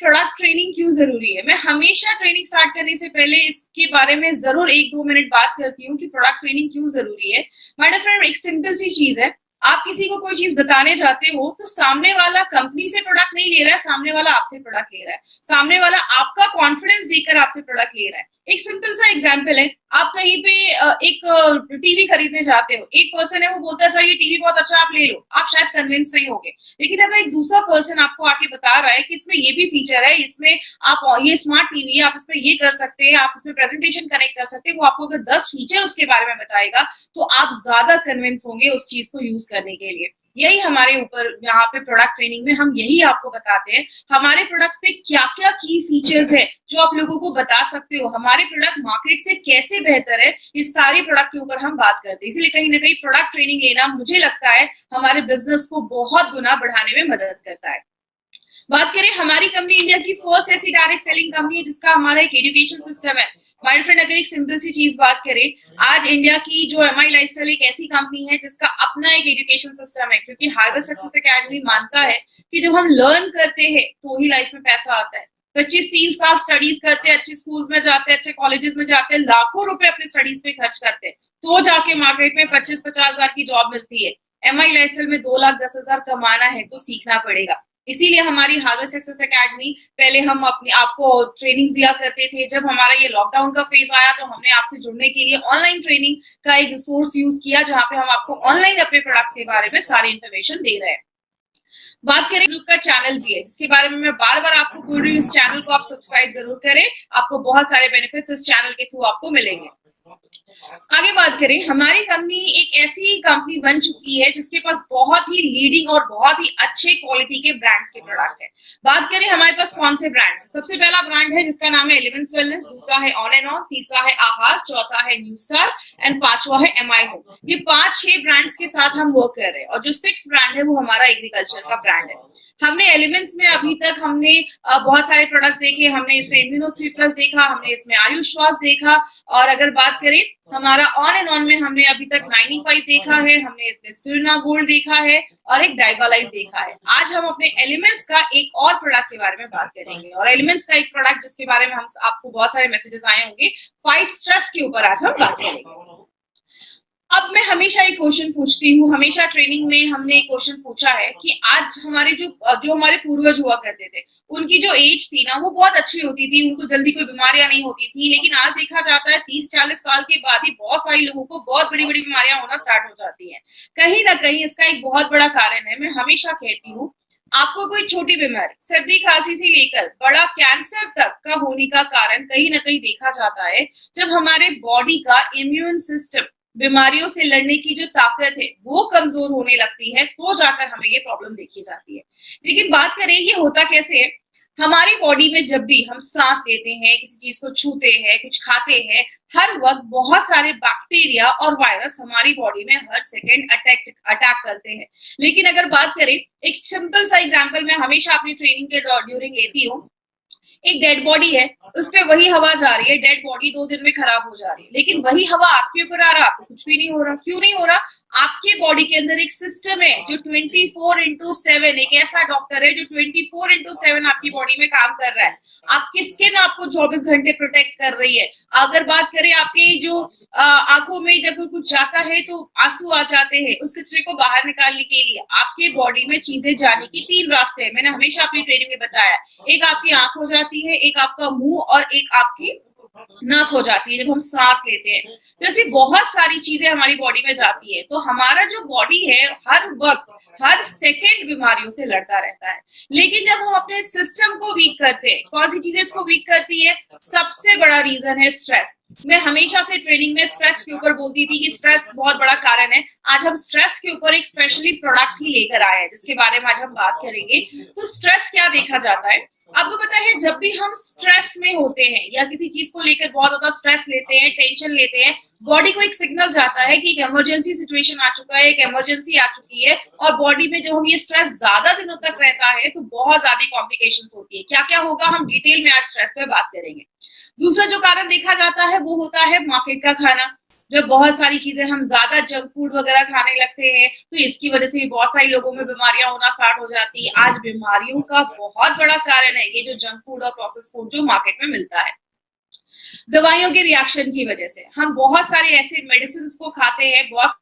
Product training क्यों जरूरी है? मैं हमेशा ट्रेनिंग स्टार्ट करने से पहले इसके बारे में जरूर 1-2 मिनट बात करती हूँ कि प्रोडक्ट ट्रेनिंग क्यों जरूरी है। माय फ्रेंड, एक सिंपल सी चीज है, आप किसी को कोई चीज बताने जाते हो तो सामने वाला कंपनी से प्रोडक्ट नहीं ले रहा है, सामने वाला आपसे प्रोडक्ट ले रहा है, सामने वाला आपका कॉन्फिडेंस देकर आपसे प्रोडक्ट ले रहा है। एक सिंपल सा एग्जांपल है, आप कहीं पे एक टीवी खरीदने जाते हो, एक पर्सन है वो बोलता है सर ये टीवी बहुत अच्छा, आप ले लो, आप शायद कन्विंस नहीं होगे। लेकिन अगर एक दूसरा पर्सन आपको आके बता रहा है कि इसमें ये भी फीचर है, इसमें आप ये स्मार्ट टीवी है, आप इसमें ये कर सकते हैं, आप इसमें प्रेजेंटेशन कनेक्ट कर सकते हैं, वो आपको अगर 10 फीचर उसके बारे में बताएगा तो आप ज्यादा कन्विंस होंगे उस चीज को यूज करने के लिए। यही हमारे ऊपर यहाँ पे प्रोडक्ट ट्रेनिंग में हम यही आपको बताते हैं, हमारे प्रोडक्ट्स पे क्या क्या की फीचर्स है जो आप लोगों को बता सकते हो, हमारे प्रोडक्ट मार्केट से कैसे बेहतर है, इस सारे प्रोडक्ट के ऊपर हम बात करते हैं। इसलिए कहीं ना कहीं प्रोडक्ट ट्रेनिंग लेना मुझे लगता है हमारे बिजनेस को बहुत गुना बढ़ाने में मदद करता है। बात करें, हमारी कंपनी इंडिया की फर्स्ट ऐसी डायरेक्ट सेलिंग कंपनी है जिसका हमारा एक एजुकेशन सिस्टम है। माय फ्रेंड, अगर एक सिंपल सी चीज बात करें, आज इंडिया की जो एमआई लाइफस्टाइल एक ऐसी कंपनी है जिसका अपना एक एजुकेशन सिस्टम है, क्योंकि हार्वेस्ट सक्सेस एकेडमी मानता है कि जब हम लर्न करते हैं तो ही लाइफ में पैसा आता है। 25-30 साल स्टडीज करते हैं, अच्छे स्कूल्स में जाते हैं, अच्छे कॉलेजेस में जाते हैं, लाखों रुपए अपने स्टडीज पे खर्च करते हैं, तो जाके मार्केट में 25-50 हजार की जॉब मिलती है। एमआई लाइफस्टाइल में 2,10,000 कमाना है तो सीखना पड़ेगा। इसीलिए हमारी हार्वेस्ट सक्सेस एकेडमी, पहले हम अपने आपको ट्रेनिंग दिया करते थे, जब हमारा ये लॉकडाउन का फेज आया तो हमने आपसे जुड़ने के लिए ऑनलाइन ट्रेनिंग का एक सोर्स यूज किया, जहां पे हम आपको ऑनलाइन अपने प्रोडक्ट्स के बारे में सारी इंफॉर्मेशन दे रहे हैं। बात करें, ग्रुप का चैनल भी है जिसके बारे में मैं बार बार आपको बोल रही हूँ, इस चैनल को आप सब्सक्राइब जरूर करें, आपको बहुत सारे बेनिफिट्स इस चैनल के थ्रू आपको मिलेंगे। आगे बात करें, हमारी कंपनी एक ऐसी कंपनी बन चुकी है जिसके पास बहुत ही लीडिंग और बहुत ही अच्छे क्वालिटी के ब्रांड्स के प्रोडक्ट है। बात करें हमारे पास कौन से ब्रांड्स, सबसे पहला ब्रांड है जिसका नाम है एलिमेंट्स वेलनेस, दूसरा है ऑन एंड ऑन, तीसरा है आहार, चौथा है न्यू स्टार एंड पांचवा है एमआई होम। ये 5-6 ब्रांड्स के साथ हम वर्क कर रहे हैं और जो 6th ब्रांड है वो हमारा एग्रीकल्चर का ब्रांड है। हमने एलिमेंट्स में अभी तक हमने बहुत सारे प्रोडक्ट्स देखे, हमने इसमें इम्यूनो 3+ देखा, हमने इसमें आयुश्वास देखा, और अगर बात करें हमारा ऑन एंड ऑन में हमने अभी तक 95 देखा है, हमने इसमें स्पिरुलिना गोल्ड देखा है और एक डाइगोलाइट देखा है। आज हम अपने एलिमेंट्स का एक और प्रोडक्ट के बारे में बात करेंगे, और एलिमेंट्स का एक प्रोडक्ट जिसके बारे में हम आपको बहुत सारे मैसेजेस आए होंगे, फाइट स्ट्रेस के ऊपर आज हम बात करेंगे। अब मैं हमेशा एक क्वेश्चन पूछती हूँ, हमेशा ट्रेनिंग में हमने एक क्वेश्चन पूछा है कि आज हमारे जो हमारे पूर्वज हुआ करते थे, उनकी जो एज थी ना वो बहुत अच्छी होती थी, उनको जल्दी कोई बीमारियां नहीं होती थी। लेकिन आज देखा जाता है 30-40 साल के बाद ही बहुत सारे लोगों को बहुत बड़ी बड़ी बीमारियां होना स्टार्ट हो जाती है। कहीं ना कहीं इसका एक बहुत बड़ा कारण है, मैं हमेशा कहती हूँ, आपको कोई छोटी बीमारी, सर्दी खांसी से लेकर बड़ा कैंसर तक का होने का कारण कहीं ना कहीं देखा जाता है जब हमारे बॉडी का इम्यून सिस्टम, बीमारियों से लड़ने की जो ताकत है वो कमजोर होने लगती है, तो जाकर हमें ये प्रॉब्लम देखी जाती है। लेकिन बात करें ये होता कैसे है, हमारी बॉडी में जब भी हम सांस लेते हैं, किसी चीज को छूते हैं, कुछ खाते हैं, हर वक्त बहुत सारे बैक्टीरिया और वायरस हमारी बॉडी में हर सेकेंड अटैक करते हैं। लेकिन अगर बात करें, एक सिंपल सा एग्जांपल मैं हमेशा अपनी ट्रेनिंग के ड्यूरिंग लेती हूँ, एक डेड बॉडी है, उस पर वही हवा जा रही है, डेड बॉडी 2 दिन में खराब हो जा रही है, लेकिन वही हवा आपके ऊपर आ रहा, आपको कुछ भी नहीं हो रहा। क्यों नहीं हो रहा? आपके बॉडी के अंदर एक सिस्टम है जो 24/7, एक ऐसा डॉक्टर है जो 24/7 आपकी बॉडी में काम कर रहा है। आपकी स्किन आपको 24 घंटे प्रोटेक्ट कर रही है। अगर बात करें आपके जो आंखों में जब कुछ जाता है तो आंसू आ जाते हैं, उस कचरे को बाहर निकालने के लिए आपके बॉडी में चीजें जाने की 3 रास्ते हैं। मैंने हमेशा अपनी ट्रेनिंग में बताया, एक आपकी आंख हो जाती है, एक आपका मुंह और एक आपकी नाक हो जाती है जब हम सांस लेते हैं। तो ऐसी बहुत सारी चीजें हमारी बॉडी में जाती है। तो हमारा जो बॉडी है हर वक्त हर सेकेंड बीमारियों से लड़ता रहता है। लेकिन जब हम अपने सिस्टम को वीक करते हैं, कौन सी चीजें इसको वीक करती है? सबसे बड़ा रीजन है स्ट्रेस। मैं हमेशा से ट्रेनिंग में स्ट्रेस के ऊपर बोलती थी कि स्ट्रेस बहुत बड़ा कारण है। आज हम स्ट्रेस के ऊपर एक स्पेशली प्रोडक्ट ही लेकर आए हैं जिसके बारे में आज हम बात करेंगे। तो स्ट्रेस क्या देखा जाता है, आपको पता है, जब भी हम स्ट्रेस में होते हैं या किसी चीज को लेकर बहुत ज्यादा स्ट्रेस लेते हैं, टेंशन लेते हैं, बॉडी को एक सिग्नल जाता है कि एक इमरजेंसी सिचुएशन आ चुका है, एक इमरजेंसी आ चुकी है। और बॉडी में जब हम ये स्ट्रेस ज्यादा दिनों तक रहता है तो बहुत ज्यादा कॉम्प्लिकेशंस होती है। क्या क्या होगा हम डिटेल में आज स्ट्रेस पे बात करेंगे। दूसरा जो कारण देखा जाता है वो होता है मार्केट का खाना। जब बहुत सारी चीजें हम ज्यादा जंक फूड वगैरह खाने लगते हैं तो इसकी वजह से भी बहुत सारी लोगों में बीमारियां होना स्टार्ट हो जाती है। आज बीमारियों का बहुत बड़ा कारण है ये जो जंक फूड और प्रोसेस फूड जो मार्केट में मिलता है। दवाइयों के रिएक्शन की वजह से हम बहुत सारे ऐसे मेडिसिन को खाते हैं, बहुत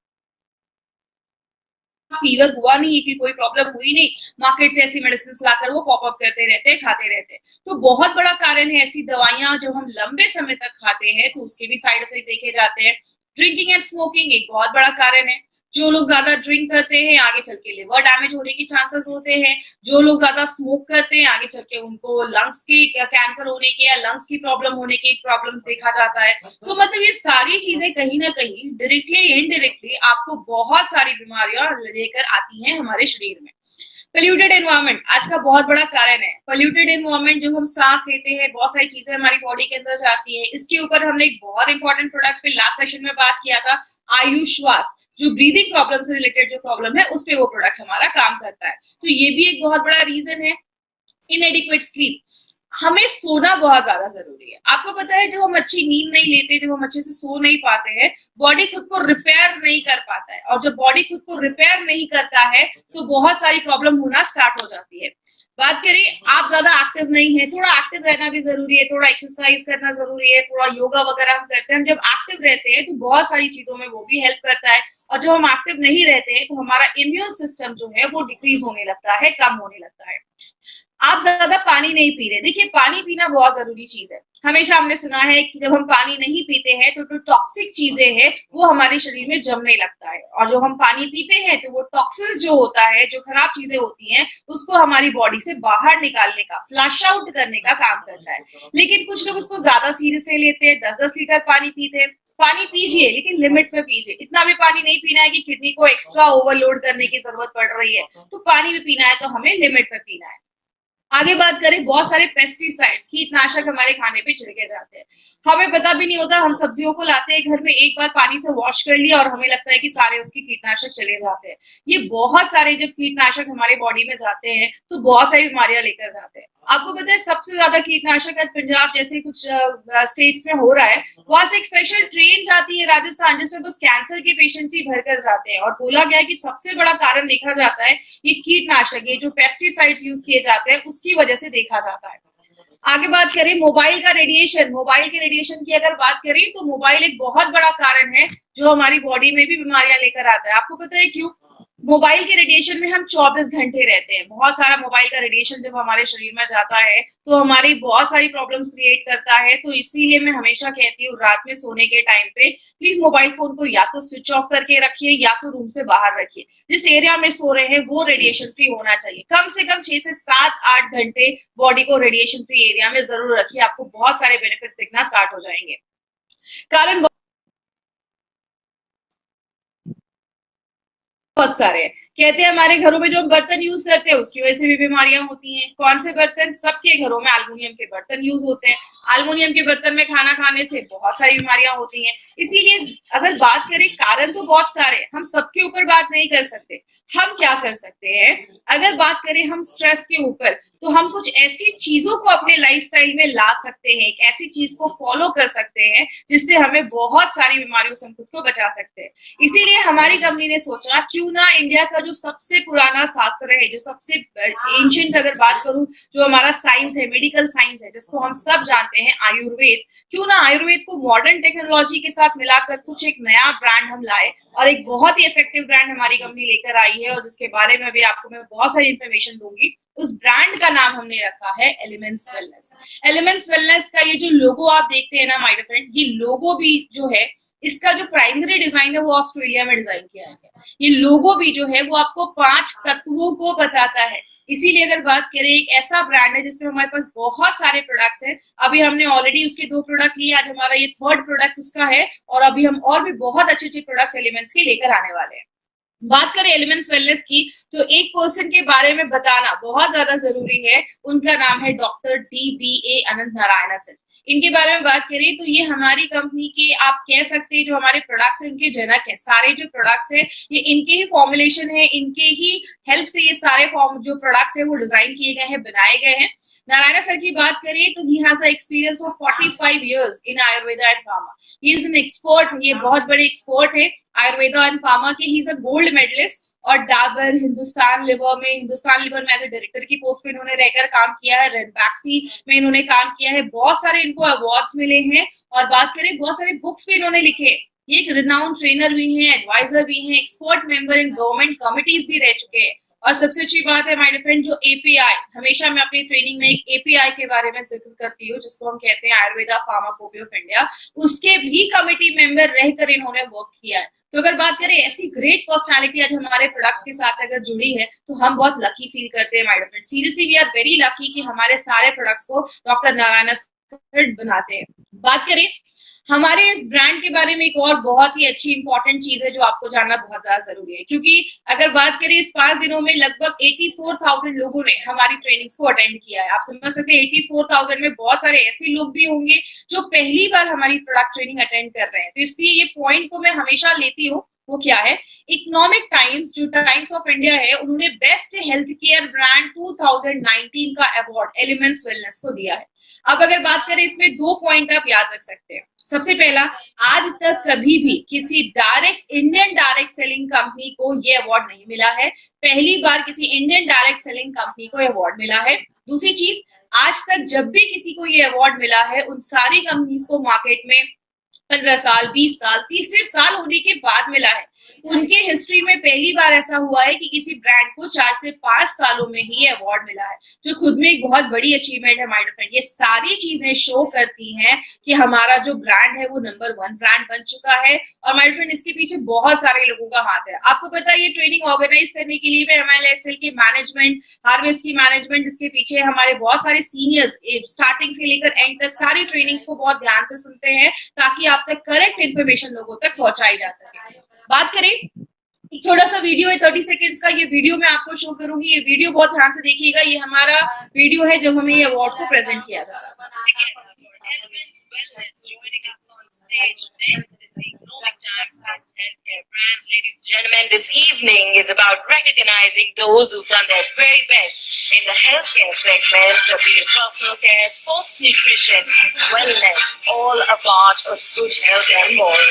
फीवर हुआ नहीं कि कोई प्रॉब्लम हुई नहीं, मार्केट से ऐसी मेडिसिन लाकर वो पॉपअप करते रहते हैं, खाते रहते हैं। तो बहुत बड़ा कारण है ऐसी दवाइयां जो हम लंबे समय तक खाते हैं तो उसके भी साइड इफेक्ट देखे जाते हैं। ड्रिंकिंग एंड स्मोकिंग एक बहुत बड़ा कारण है। जो लोग ज्यादा ड्रिंक करते हैं आगे चल के लिवर डैमेज होने के चांसेस होते हैं। जो लोग ज्यादा स्मोक करते हैं आगे चल के उनको लंग्स के कैंसर होने के या लंग्स की प्रॉब्लम होने के प्रॉब्लम देखा जाता है। तो मतलब ये सारी चीजें कहीं ना कहीं डायरेक्टली इनडायरेक्टली आपको बहुत सारी बीमारियां लेकर आती हैं हमारे शरीर में। पोल्यूटेड एनवायरनमेंट आज का बहुत बड़ा कारण है। पोल्यूटेड एनवायरनमेंट जो हम सांस लेते हैं, बहुत सारी चीजें हमारी बॉडी के अंदर जाती है। इसके ऊपर हमने एक बहुत इंपॉर्टेंट प्रोडक्ट पे लास्ट सेशन में बात किया था, आयुष श्वास, जो ब्रीदिंग प्रॉब्लम से रिलेटेड जो प्रॉब्लम है उस पे वो प्रोडक्ट हमारा काम करता है। तो ये भी एक बहुत बड़ा रीजन है। इनएडिक्वेट स्लीप, हमें सोना बहुत ज्यादा जरूरी है। आपको पता है जब हम अच्छी नींद नहीं लेते, जब हम अच्छे से सो नहीं पाते हैं, बॉडी खुद को रिपेयर नहीं कर पाता है, और जब बॉडी खुद को रिपेयर नहीं करता है तो बहुत सारी प्रॉब्लम होना स्टार्ट हो जाती है। बात करें, आप ज्यादा एक्टिव नहीं है, थोड़ा एक्टिव रहना भी जरूरी है, थोड़ा एक्सरसाइज करना जरूरी है, थोड़ा योगा वगैरह हम करते हैं। हम जब एक्टिव रहते हैं तो बहुत सारी चीजों में वो भी हेल्प करता है, और जब हम एक्टिव नहीं रहते हैं तो हमारा इम्यून सिस्टम जो है वो डिक्रीज होने लगता है, कम होने लगता है। आप ज्यादा पानी नहीं पी रहे, देखिए पानी पीना बहुत जरूरी चीज है। हमेशा हमने सुना है कि जब हम पानी नहीं पीते हैं तो जो टॉक्सिक चीजें हैं वो हमारे शरीर में जमने लगता है, और जब हम पानी पीते हैं तो वो टॉक्सिन्स जो होता है, जो खराब चीजें होती हैं, उसको हमारी बॉडी से बाहर निकालने का, फ्लश आउट करने का काम करता है। लेकिन कुछ लोग उसको ज्यादा सीरियस ले लेते हैं, 10-10 लीटर पानी पीते हैं। पानी पीजिए लेकिन लिमिट में पीजिए, इतना भी पानी नहीं पीना है कि किडनी को एक्स्ट्रा ओवरलोड करने की जरूरत पड़ रही है। तो पानी भी पीना है तो हमें लिमिट में पीना है। आगे बात करें, बहुत सारे पेस्टिसाइड्स, कीटनाशक हमारे खाने पे छिड़के जाते हैं, हमें पता भी नहीं होता। हम सब्जियों को लाते हैं घर में, एक बार पानी से वॉश कर लिया और हमें लगता है कि सारे उसके कीटनाशक चले जाते हैं। ये बहुत सारे जब कीटनाशक हमारे बॉडी में जाते हैं तो बहुत सारी बीमारियां लेकर जाते हैं। आपको पता है सबसे ज्यादा कीटनाशक आज पंजाब जैसे कुछ स्टेट्स में हो रहा है। वहां से एक स्पेशल ट्रेन जाती है राजस्थान, जिसमें बस कैंसर के पेशेंट्स ही भरकर जाते हैं, और बोला गया है कि सबसे बड़ा कारण देखा जाता है ये कीटनाशक, ये जो पेस्टिसाइड्स यूज किए जाते हैं उसकी वजह से देखा जाता है। आगे बात करें मोबाइल का रेडिएशन, मोबाइल के रेडिएशन की अगर बात करें तो मोबाइल एक बहुत बड़ा कारण है जो हमारी बॉडी में भी बीमारियां लेकर आता है। आपको पता है क्यों? मोबाइल के रेडिएशन में हम 24 घंटे रहते हैं। बहुत सारा मोबाइल का रेडिएशन जब हमारे शरीर में जाता है तो हमारी बहुत सारी प्रॉब्लम्स क्रिएट करता है। तो इसीलिए मैं हमेशा कहती हूँ रात में सोने के टाइम पे प्लीज मोबाइल फोन को या तो स्विच ऑफ करके रखिए या तो रूम से बाहर रखिए। जिस एरिया में सो रहे हैं वो रेडिएशन फ्री होना चाहिए। कम से कम 6 से 7-8 घंटे बॉडी को रेडिएशन फ्री एरिया में जरूर रखिए, आपको बहुत सारे बेनिफिट दिखना स्टार्ट हो जाएंगे। कारण बहुत सारे हैं। कहते हैं हमारे घरों में जो हम बर्तन यूज करते हैं उसकी वजह से भी बीमारियां होती हैं। कौन से बर्तन? सबके घरों में एल्युमिनियम के बर्तन यूज होते हैं। एल्युमिनियम के बर्तन में खाना खाने से बहुत सारी बीमारियां होती हैं। इसीलिए अगर बात करें, कारण तो बहुत सारे, हम सबके ऊपर बात नहीं कर सकते। हम क्या कर सकते हैं, अगर बात करें हम स्ट्रेस के ऊपर, तो हम कुछ ऐसी चीजों को अपने लाइफस्टाइल में ला सकते हैं, एक ऐसी चीज को फॉलो कर सकते हैं जिससे हमें बहुत सारी बीमारियों से हम खुद को बचा सकते हैं। इसीलिए हमारी कंपनी ने सोचा क्यों ना इंडिया का जो सबसे पुराना शास्त्र है, जो सबसे एंशिएंट अगर बात करूं, जो हमारा साइंस है, मेडिकल साइंस है, जिसको हम सब जानते हैं आयुर्वेद, क्यों ना आयुर्वेद को मॉडर्न टेक्नोलॉजी के साथ मिलाकर कुछ एक नया ब्रांड हम लाए। और एक बहुत ही इफेक्टिव ब्रांड हमारी कंपनी लेकर आई है, और जिसके बारे में भी आपको मैं बहुत सारी इंफॉर्मेशन दूंगी। उस ब्रांड का नाम हमने रखा है एलिमेंट्स वेलनेस। एलिमेंट्स वेलनेस का ये जो लोगो आप देखते हैं ना माय डियर फ्रेंड, ये लोगो भी जो है, इसका जो प्राइमरी डिजाइन है वो ऑस्ट्रेलिया में डिजाइन किया गया। ये लोगो भी जो है वो आपको 5 तत्वों को बताता है। इसीलिए अगर बात करें, एक ऐसा ब्रांड है जिसमें हमारे पास बहुत सारे प्रोडक्ट्स हैं। अभी हमने ऑलरेडी उसके 2 प्रोडक्ट लिए, आज हमारा ये 3rd प्रोडक्ट उसका है, और अभी हम और भी बहुत अच्छे अच्छे प्रोडक्ट्स एलिमेंट्स के लेकर आने वाले हैं। बात करें एलिमेंट्स वेलनेस की, तो एक पर्सन के बारे में बताना बहुत ज्यादा जरूरी है। उनका नाम है डॉक्टर DBA अनंत नारायण सिंह। इनके बारे में बात करें तो ये हमारी कंपनी के आप कह सकते हैं जो हमारे प्रोडक्ट्स हैं उनके जनक है। सारे जो प्रोडक्ट्स हैं ये इनके ही फॉर्मुलेशन है, इनके ही हेल्प से ये सारे जो प्रोडक्ट्स हैं वो डिजाइन किए गए हैं, बनाए गए हैं। नारायण सर की बात करें तो he has a experience of 45 years in Ayurveda and pharma. He is an expert, ये बहुत बड़े एक्सपर्ट है आयुर्वेदा एंड फार्मा के। He is a gold medallist और डाबर, हिंदुस्तान लिवर में एज डायरेक्टर की पोस्ट पे इन्होंने रहकर काम किया है। रेनबैक्सी में इन्होंने काम किया है। बहुत सारे इनको अवार्ड्स मिले हैं। और बात करें बहुत सारे बुक्स भी इन्होंने लिखे हैं। ये एक रिनाउंड ट्रेनर भी हैं, एडवाइजर भी हैं, expert member in government committees भी रह चुके हैं। और सबसे अच्छी बात है माय फ्रेंड, जो एपीआई, हमेशा मैं अपनी ट्रेनिंग में एक एपीआई के बारे में जिक्र करती हूँ जिसको हम कहते हैं आयुर्वेदा फार्माकोपी ऑफ इंडिया, उसके भी कमिटी मेंबर रहकर इन्होंने वर्क किया है। तो अगर बात करें ऐसी ग्रेट पर्सनालिटी आज हमारे प्रोडक्ट्स के साथ अगर जुड़ी है तो हम बहुत लकी फील करते हैं my friend. Seriously we are very lucky कि हमारे सारे प्रोडक्ट्स को डॉक्टर नारायण सर बनाते हैं। बात करें हमारे इस ब्रांड के बारे में, एक और बहुत ही अच्छी इंपॉर्टेंट चीज है जो आपको जानना बहुत ज्यादा जरूरी है, क्योंकि अगर बात करें इस 5 दिनों में लगभग 84,000 लोगों ने हमारी ट्रेनिंग्स को अटेंड किया है। आप समझ सकते हैं 84,000 में बहुत सारे ऐसे लोग भी होंगे जो पहली बार हमारी प्रोडक्ट ट्रेनिंग अटेंड कर रहे हैं। तो इसलिए ये पॉइंट को मैं हमेशा लेती हूँ। वो क्या है, इकोनॉमिक टाइम्स, जो टाइम्स ऑफ इंडिया है, उन्होंने बेस्ट हेल्थ केयर ब्रांड 2019 का अवार्ड एलिमेंट्स वेलनेस को दिया है। अब अगर बात करें इसमें 2 पॉइंट आप याद रख सकते हैं। सबसे पहला, आज तक कभी भी किसी इंडियन डायरेक्ट सेलिंग कंपनी को ये अवार्ड नहीं मिला है। पहली बार किसी इंडियन डायरेक्ट सेलिंग कंपनी को अवार्ड मिला है। दूसरी चीज, आज तक जब भी किसी को ये अवार्ड मिला है उन सारी कंपनीज को मार्केट में 15 साल, 20 साल, तीसरे साल होने के बाद मिला है। उनके हिस्ट्री में पहली बार ऐसा हुआ है कि किसी ब्रांड को 4 से 5 सालों में ही अवार्ड मिला है, जो खुद में एक बहुत बड़ी अचीवमेंट है माय फ्रेंड। ये सारी चीजें शो करती हैं कि हमारा जो ब्रांड है वो नंबर 1 ब्रांड बन चुका है। और माय फ्रेंड इसके पीछे बहुत सारे लोगों का हाथ है। आपको पता है ये ट्रेनिंग ऑर्गेनाइज करने के लिए हमारे लाइफस्टाइल के मैनेजमेंट, हार्वेस्ट की मैनेजमेंट, जिसके पीछे हमारे बहुत सारे सीनियर्स स्टार्टिंग से लेकर एंड तक सारी ट्रेनिंग्स को बहुत ध्यान से सुनते हैं ताकि आप तक करेक्ट इन्फॉर्मेशन लोगों तक पहुंचाई जा सके। बात करें, एक छोटा सा वीडियो है 30 सेकेंड्स का, ये वीडियो मैं आपको शो करूंगी। ये वीडियो बहुत ध्यान से देखिएगा। ये हमारा वीडियो है जब हमें ये अवार्ड को प्रेजेंट किया जा रहा था। Brands, ladies and gentlemen, this evening is about recognizing those who've done their very best in the healthcare segment, be it personal care, sports nutrition, wellness, all a part of good health and more.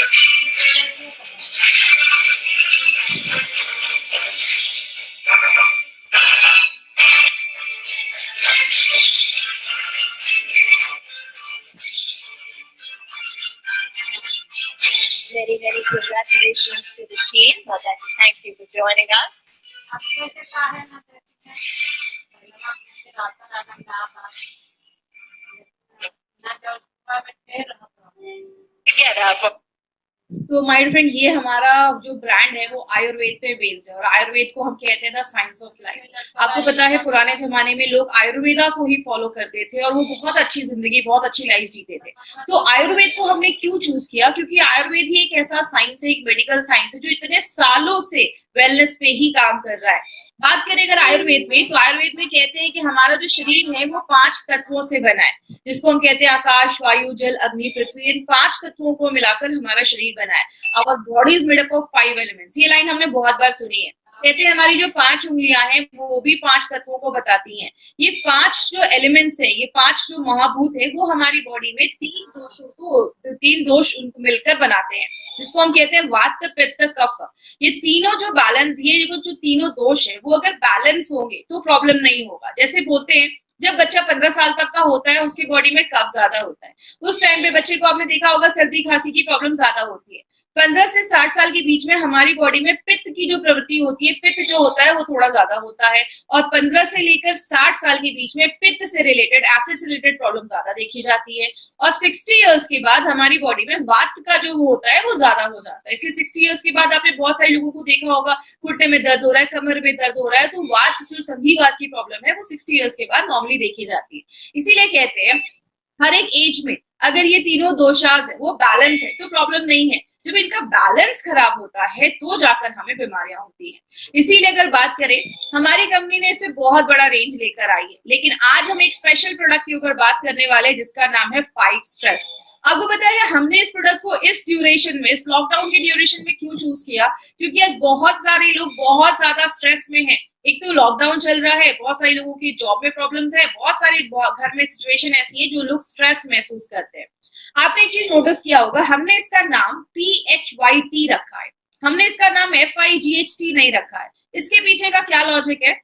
Very, very congratulations to the team. Thank you for joining us. Together for तो my friend, ये हमारा जो brand है वो आयुर्वेद पे based है और आयुर्वेद को हम कहते हैं द साइंस ऑफ लाइफ। आपको पता है पुराने जमाने में लोग आयुर्वेदा को ही फॉलो करते थे और वो बहुत अच्छी जिंदगी, बहुत अच्छी लाइफ जीते थे। तो आयुर्वेद को हमने क्यों चूज किया? क्योंकि आयुर्वेद ही एक ऐसा साइंस है, एक मेडिकल साइंस है जो इतने सालों से वेलनेस पे ही काम कर रहा है। बात करें अगर आयुर्वेद में, तो आयुर्वेद में कहते हैं कि हमारा जो शरीर है वो 5 तत्वों से बना है, जिसको हम कहते हैं आकाश, वायु, जल, अग्नि, पृथ्वी। इन 5 तत्वों को मिलाकर हमारा शरीर बना है। Our body is made up of 5 elements. ये लाइन हमने बहुत बार सुनी है। कहते हैं हमारी जो 5 उंगलियां हैं वो भी 5 तत्वों को बताती हैं। ये 5 जो एलिमेंट्स है, ये 5 जो महाभूत है, वो हमारी बॉडी में 3 दोष उनको मिलकर बनाते हैं, जिसको हम कहते हैं वात, पित्त, कफ। ये तीनों जो बैलेंस, ये जो तीनों दोष है वो अगर बैलेंस होंगे तो प्रॉब्लम नहीं होगा। जैसे बोलते हैं जब बच्चा 15 साल तक का होता है उसकी बॉडी में कफ ज्यादा होता है, उस टाइम पे बच्चे को आपने देखा होगा सर्दी खांसी की प्रॉब्लम ज्यादा होती है। 15 से 60 साल के बीच में हमारी बॉडी में पित्त की जो प्रवृत्ति होती है, पित्त जो होता है वो थोड़ा ज्यादा होता है। और 15 से लेकर 60 साल के बीच में पित्त से रिलेटेड, एसिड से रिलेटेड प्रॉब्लम ज्यादा देखी जाती है। और 60 इयर्स के बाद हमारी बॉडी में वात का जो होता है वो ज्यादा हो जाता है। इसलिए 60 इयर्स के बाद आपने बहुत सारे लोगों को देखा होगा घुटने में दर्द हो रहा है, कमर में दर्द हो रहा है। तो वात, जो संधिवात की प्रॉब्लम है वो 60 इयर्स के बाद नॉर्मली देखी जाती है। इसीलिए कहते हैं हर एक एज में अगर ये तीनों दोषाज है वो बैलेंस है तो प्रॉब्लम नहीं है। जब इनका बैलेंस खराब होता है तो जाकर हमें बीमारियां होती हैं। इसीलिए अगर बात करें, हमारी कंपनी ने इसमें बहुत बड़ा रेंज लेकर आई है, लेकिन आज हम एक स्पेशल प्रोडक्ट के ऊपर बात करने वाले हैं जिसका नाम है फाइट स्ट्रेस। आपको पता है हमने इस प्रोडक्ट को इस ड्यूरेशन में, इस लॉकडाउन के ड्यूरेशन में क्यों चूज किया? क्योंकि आज बहुत सारे लोग बहुत ज्यादा स्ट्रेस में हैं। एक तो लॉकडाउन चल रहा है, बहुत सारे लोगों की जॉब में प्रॉब्लम्स है, बहुत सारे घर में सिचुएशन ऐसी है जो लोग स्ट्रेस महसूस करते हैं। आपने एक चीज नोटिस किया होगा, हमने इसका नाम PHYT रखा है, हमने इसका नाम FIGHT नहीं रखा है। इसके पीछे का क्या लॉजिक है?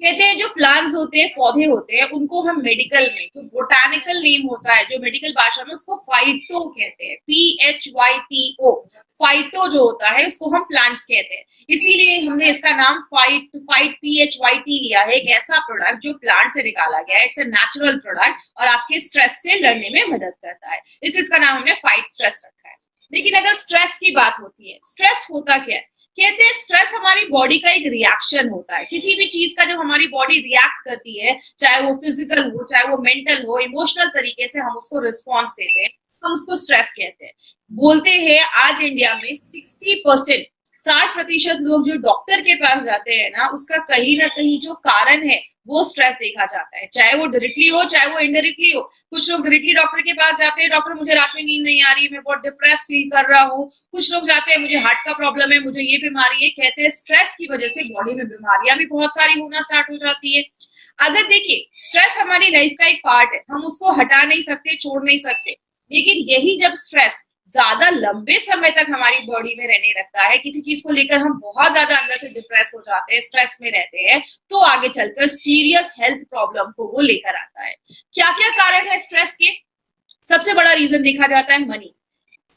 कहते हैं जो प्लांट्स होते हैं, पौधे होते हैं, उनको हम मेडिकल में, जो बोटानिकल नेम होता है, जो मेडिकल भाषा में, उसको फाइटो कहते हैं, PHYTO। फाइटो जो होता है उसको हम प्लांट्स कहते हैं, इसीलिए हमने इसका नाम फाइट PHYT लिया है। एक ऐसा प्रोडक्ट जो प्लांट से निकाला गया है, इट्स अ नेचुरल प्रोडक्ट और आपके स्ट्रेस से लड़ने में मदद करता है, इसलिए इसका नाम हमने फाइट स्ट्रेस रखा है। लेकिन अगर स्ट्रेस की बात होती है, स्ट्रेस होता क्या है? कहते हैं स्ट्रेस हमारी बॉडी का एक रिएक्शन होता है। किसी भी चीज का जब हमारी बॉडी रिएक्ट करती है, चाहे वो फिजिकल हो, चाहे वो मेंटल हो, इमोशनल तरीके से हम उसको रिस्पॉन्स देते हैं, हम उसको स्ट्रेस कहते हैं। बोलते हैं आज इंडिया में 60% लोग जो डॉक्टर के पास जाते हैं ना, उसका कहीं ना कहीं जो कारण है वो स्ट्रेस देखा जाता है, चाहे वो डायरेक्टली हो चाहे वो इनडायरेक्टली हो। कुछ लोग डायरेक्टली डॉक्टर के पास जाते हैं, डॉक्टर मुझे रात में नींद नहीं आ रही, मैं बहुत डिप्रेस फील कर रहा हूँ। कुछ लोग जाते हैं, मुझे हार्ट का प्रॉब्लम है, मुझे ये बीमारी है। कहते हैं स्ट्रेस की वजह से बॉडी में बीमारियां भी बहुत सारी होना स्टार्ट हो जाती है। अगर देखिए, स्ट्रेस हमारी लाइफ का एक पार्ट है, हम उसको हटा नहीं सकते, छोड़ नहीं सकते, लेकिन यही जब स्ट्रेस ज्यादा लंबे समय तक हमारी बॉडी में रहने लगता है, किसी चीज को लेकर हम बहुत ज्यादा अंदर से डिप्रेस हो जाते हैं, स्ट्रेस में रहते हैं, तो आगे चलकर सीरियस हेल्थ प्रॉब्लम को वो लेकर आता है। क्या क्या कारण है स्ट्रेस के? सबसे बड़ा रीजन देखा जाता है मनी।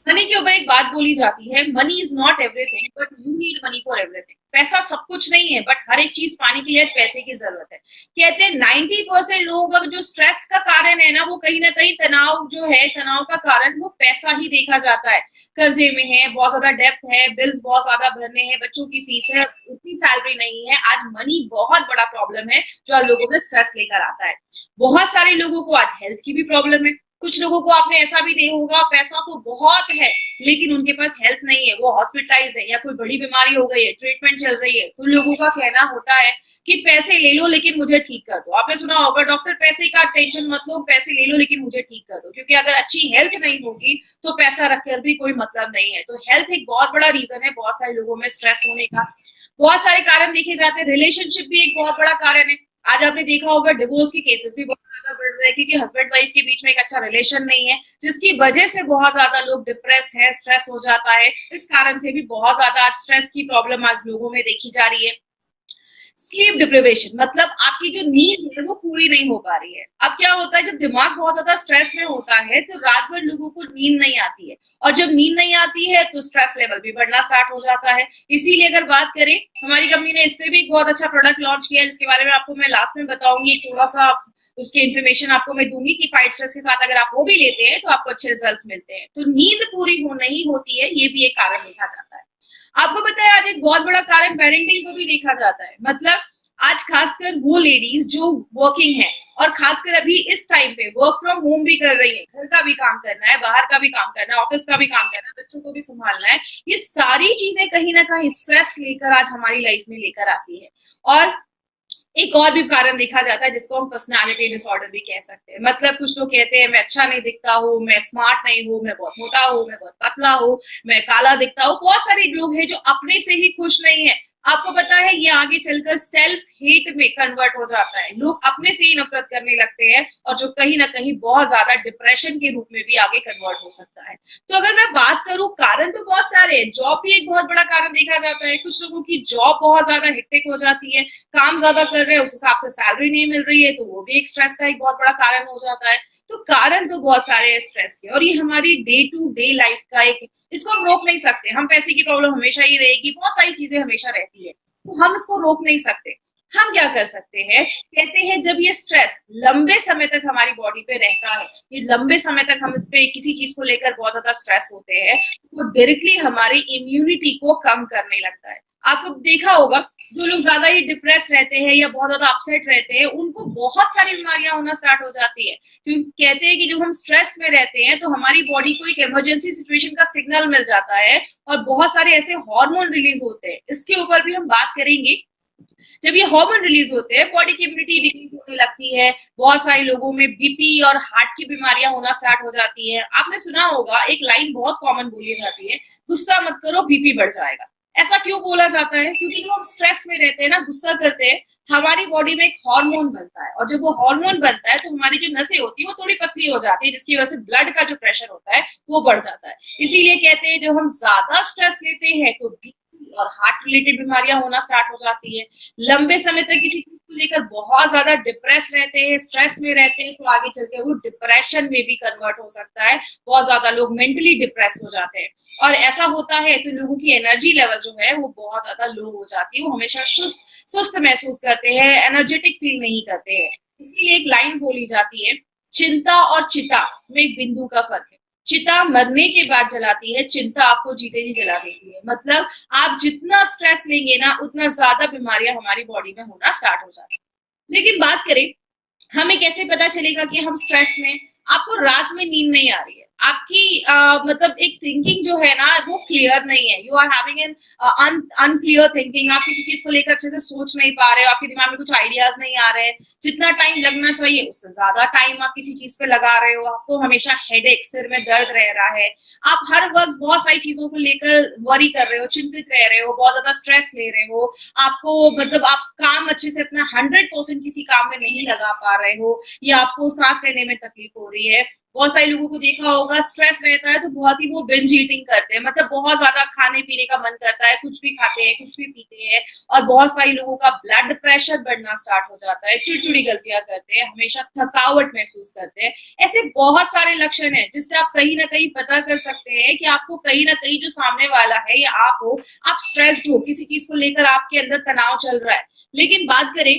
मनी के ऊपर एक बात बोली जाती है, money is not everything but you need money for everything. पैसा सब कुछ नहीं है, बट हर एक चीज पाने के लिए पैसे की जरूरत है। कहते हैं 90% लोगों का जो स्ट्रेस का कारण है ना, वो कहीं ना कहीं तनाव जो है, तनाव का कारण वो पैसा ही देखा जाता है। कर्जे में है, बहुत ज्यादा डेप्थ है, बिल्स बहुत ज्यादा भरने हैं, बच्चों की फीस है, उतनी सैलरी नहीं है। आज मनी बहुत बड़ा प्रॉब्लम है जो आज लोगों में स्ट्रेस लेकर आता है। बहुत सारे लोगों को आज हेल्थ की भी प्रॉब्लम है। कुछ लोगों को आपने ऐसा भी देखा होगा, पैसा तो बहुत है लेकिन उनके पास हेल्थ नहीं है, वो हॉस्पिटलाइज्ड है या कोई बड़ी बीमारी हो गई है, ट्रीटमेंट चल रही है, तो लोगों का कहना होता है कि पैसे ले लो लेकिन मुझे ठीक कर दो। आपने सुना होगा, डॉक्टर पैसे का टेंशन मत लो, पैसे ले लो लेकिन मुझे ठीक कर दो, क्योंकि अगर अच्छी हेल्थ नहीं होगी तो पैसा रखकर भी कोई मतलब नहीं है। तो हेल्थ एक बहुत बड़ा रीजन है बहुत सारे लोगों में स्ट्रेस होने का। बहुत सारे कारण देखे जाते हैं, रिलेशनशिप भी एक बहुत बड़ा कारण है। आज आपने देखा होगा डिवोर्स के केसेस भी बहुत ज्यादा बढ़ रहे हैं, क्योंकि हस्बैंड वाइफ के बीच में एक अच्छा रिलेशन नहीं है, जिसकी वजह से बहुत ज्यादा लोग डिप्रेस है, स्ट्रेस हो जाता है। इस कारण से भी बहुत ज्यादा आज स्ट्रेस की प्रॉब्लम आज लोगों में देखी जा रही है। स्लीप डिप्रिवेशन, मतलब आपकी जो नींद है वो पूरी नहीं हो पा रही है। अब क्या होता है, जब दिमाग बहुत ज्यादा स्ट्रेस में होता है तो रात भर लोगों को नींद नहीं आती है, और जब नींद नहीं आती है तो स्ट्रेस लेवल भी बढ़ना स्टार्ट हो जाता है। इसीलिए अगर बात करें, हमारी कंपनी ने इस पे भी एक बहुत अच्छा प्रोडक्ट लॉन्च किया है, जिसके बारे में आपको मैं लास्ट में बताऊंगी। थोड़ा सा उसकी इन्फॉर्मेशन आपको मैं दूंगी कि फाइट स्ट्रेस के साथ अगर आप वो भी लेते हैं तो आपको अच्छे रिजल्ट्स मिलते हैं। तो नींद पूरी हो नहीं होती है, ये भी एक कारण देखा जाता है। आपको पता है आज एक बहुत बड़ा कारण पेरेंटिंग को भी देखा जाता है। मतलब आज खासकर वो लेडीज जो वर्किंग है, और खासकर अभी इस टाइम पे वर्क फ्रॉम होम भी कर रही है, घर का भी काम करना है, बाहर का भी काम करना है, ऑफिस का भी काम करना है, बच्चों को भी संभालना है, ये सारी चीजें कहीं ना कहीं स्ट्रेस लेकर आज हमारी लाइफ में लेकर आती है। और एक और भी कारण देखा जाता है जिसको हम पर्सनालिटी डिसऑर्डर भी कह सकते हैं। मतलब कुछ लोग कहते हैं मैं अच्छा नहीं दिखता हूँ, मैं स्मार्ट नहीं हूँ, मैं बहुत मोटा हूँ, मैं बहुत पतला हूँ, मैं काला दिखता हूँ। बहुत सारे लोग हैं जो अपने से ही खुश नहीं है। आपको पता है ये आगे चलकर सेल्फ हेट में कन्वर्ट हो जाता है, लोग अपने से ही नफरत करने लगते हैं, और जो कहीं ना कहीं बहुत ज्यादा डिप्रेशन के रूप में भी आगे कन्वर्ट हो सकता है। तो अगर मैं बात करूं, कारण तो बहुत सारे हैं। जॉब भी एक बहुत बड़ा कारण देखा जाता है। कुछ लोगों की जॉब बहुत ज्यादा हेक्टिक हो जाती है, काम ज्यादा कर रहे हैं, उस हिसाब से सैलरी नहीं मिल रही है, तो वो भी एक स्ट्रेस का एक बहुत बड़ा कारण हो जाता है। तो कारण तो बहुत सारे हैं स्ट्रेस के, और ये हमारी डे टू डे लाइफ का एक, इसको हम रोक नहीं सकते। हम पैसे की प्रॉब्लम हमेशा ही रहेगी, बहुत सारी चीजें हमेशा रहती है, तो हम इसको रोक नहीं सकते। हम क्या कर सकते हैं, कहते हैं जब ये स्ट्रेस लंबे समय तक हमारी बॉडी पे रहता है, ये लंबे समय तक हम इस पे किसी चीज को लेकर बहुत ज्यादा स्ट्रेस होते हैं, तो डायरेक्टली हमारी इम्यूनिटी को कम करने लगता है। आपको देखा होगा जो लोग ज्यादा ही डिप्रेस रहते हैं या बहुत ज्यादा अपसेट रहते हैं, उनको बहुत सारी बीमारियां होना स्टार्ट हो जाती है, क्योंकि कहते हैं कि जब हम स्ट्रेस में रहते हैं तो हमारी बॉडी को एक इमरजेंसी सिचुएशन का सिग्नल मिल जाता है और बहुत सारे ऐसे हार्मोन रिलीज होते हैं। इसके ऊपर भी हम बात करेंगे। जब ये हार्मोन रिलीज होते हैं, बॉडी की इम्यूनिटी डिक्रीज होने लगती है, बहुत सारे लोगों में बीपी और हार्ट की बीमारियां होना स्टार्ट हो जाती है। आपने सुना होगा एक लाइन बहुत कॉमन बोली जाती है, गुस्सा मत करो बीपी बढ़ जाएगा। ऐसा क्यों बोला जाता है? क्योंकि जब हम स्ट्रेस में रहते हैं ना, गुस्सा करते हैं, हमारी बॉडी में एक हार्मोन बनता है, और जब वो हार्मोन बनता है तो हमारी जो नसें होती है वो थोड़ी पतली हो जाती है, जिसकी वजह से ब्लड का जो प्रेशर होता है वो बढ़ जाता है। इसीलिए कहते हैं जब हम ज्यादा स्ट्रेस लेते हैं तो और हार्ट रिलेटेड बीमारियां होना स्टार्ट हो जाती है। लंबे समय तक किसी चीज को लेकर बहुत ज्यादा डिप्रेस रहते हैं, स्ट्रेस में रहते हैं, तो आगे चलकर वो डिप्रेशन में भी कन्वर्ट हो सकता है। बहुत ज्यादा लोग मेंटली डिप्रेस हो जाते हैं, और ऐसा होता है तो लोगों की एनर्जी लेवल जो है वो बहुत ज्यादा लो हो जाती है। वो हमेशा सुस्त महसूस करते हैं, एनर्जेटिक फील नहीं करते हैं। इसीलिए एक लाइन बोली जाती है, चिंता और चिता में एक बिंदु का फर्क है। चिता मरने के बाद जलाती है, चिंता आपको जीते ही जला देती है। मतलब आप जितना स्ट्रेस लेंगे ना, उतना ज्यादा बीमारियां हमारी बॉडी में होना स्टार्ट हो जाती है। लेकिन बात करें, हमें कैसे पता चलेगा कि हम स्ट्रेस में? आपको रात में नींद नहीं आ रही है, आपकी मतलब एक थिंकिंग जो है ना वो क्लियर नहीं है, you are having an unclear thinking, आप किसी चीज को लेकर अच्छे से सोच नहीं पा रहे हो, आपके दिमाग में कुछ आइडियाज नहीं आ रहे, जितना टाइम लगना चाहिए उससे ज्यादा टाइम आप किसी चीज पे लगा रहे हो, आपको हमेशा हेडेक, सिर में दर्द रह रहा है, आप हर वक्त बहुत सारी चीजों को लेकर वरी कर रहे हो, चिंतित रह रहे हो, बहुत ज्यादा स्ट्रेस ले रहे हो, आपको मतलब आप काम अच्छे से अपना 100% किसी काम में नहीं लगा पा रहे हो, या आपको सांस लेने में तकलीफ हो रही है। बहुत सारे लोगों को देखा होगा, स्ट्रेस रहता है तो बहुत ही वो बिंज ईटिंग करते हैं, मतलब बहुत ज्यादा खाने पीने का मन करता है, कुछ भी खाते हैं, कुछ भी पीते हैं, और बहुत सारे लोगों का ब्लड प्रेशर बढ़ना स्टार्ट हो जाता है, चिड़चिड़ी गलतियां करते हैं, हमेशा थकावट महसूस करते हैं। ऐसे बहुत सारे लक्षण हैं जिससे आप कहीं ना कहीं पता कर सकते हैं कि आपको कहीं ना कहीं जो सामने वाला है या आप हो, आप स्ट्रेस्ड हो, किसी चीज को लेकर आपके अंदर तनाव चल रहा है। लेकिन बात करें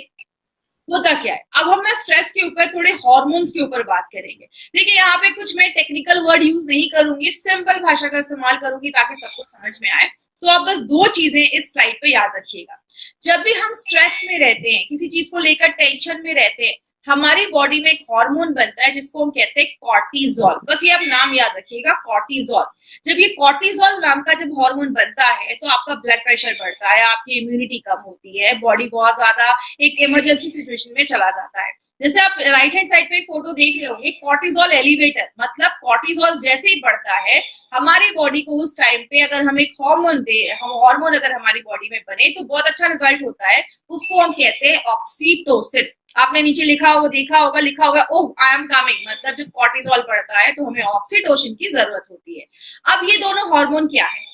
होता क्या है, अब हम स्ट्रेस के ऊपर थोड़े हार्मोन्स के ऊपर बात करेंगे। देखिए यहाँ पे कुछ मैं टेक्निकल वर्ड यूज नहीं करूंगी, सिंपल भाषा का इस्तेमाल करूंगी ताकि सबको समझ में आए। तो आप बस दो चीजें इस स्लाइड पे याद रखिएगा। जब भी हम स्ट्रेस में रहते हैं, किसी चीज को लेकर टेंशन में रहते हैं, हमारी बॉडी में एक हार्मोन बनता है जिसको हम कहते हैं कॉर्टिजोल। बस ये आप नाम याद रखिएगा, कॉर्टिजोल। जब ये कॉर्टिजोल नाम का जब हार्मोन बनता है तो आपका ब्लड प्रेशर बढ़ता है, आपकी इम्यूनिटी कम होती है, बॉडी बहुत ज्यादा एक इमरजेंसी सिचुएशन में चला जाता है। जैसे आप राइट हैंड साइड पे एक फोटो देख रहे होंगे, कॉर्टिजोल एलिवेटर, मतलब कॉर्टिजोल जैसे ही बढ़ता है हमारी बॉडी को उस टाइम पे अगर हम एक हार्मोन दे, हम हार्मोन अगर हमारी बॉडी में बने तो बहुत अच्छा रिजल्ट होता है। उसको हम कहते हैं ऑक्सीटोसिन। आपने नीचे लिखा होगा, देखा होगा, लिखा होगा ओह आई एम कमिंग, मतलब जब कॉर्टिजोल बढ़ता है तो हमें ऑक्सीटोसिन की जरूरत होती है। अब ये दोनों हार्मोन क्या है?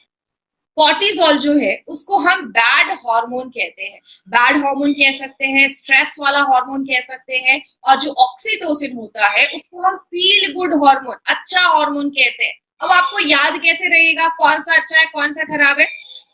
कॉर्टिजोल जो है उसको हम बैड हार्मोन कहते हैं, बैड हार्मोन कह सकते हैं, स्ट्रेस वाला हार्मोन कह सकते हैं, और जो ऑक्सीटोसिन होता है उसको हम फील गुड हार्मोन, अच्छा हार्मोन कहते हैं। अब आपको याद कैसे रहेगा कौन सा अच्छा है कौन सा खराब है?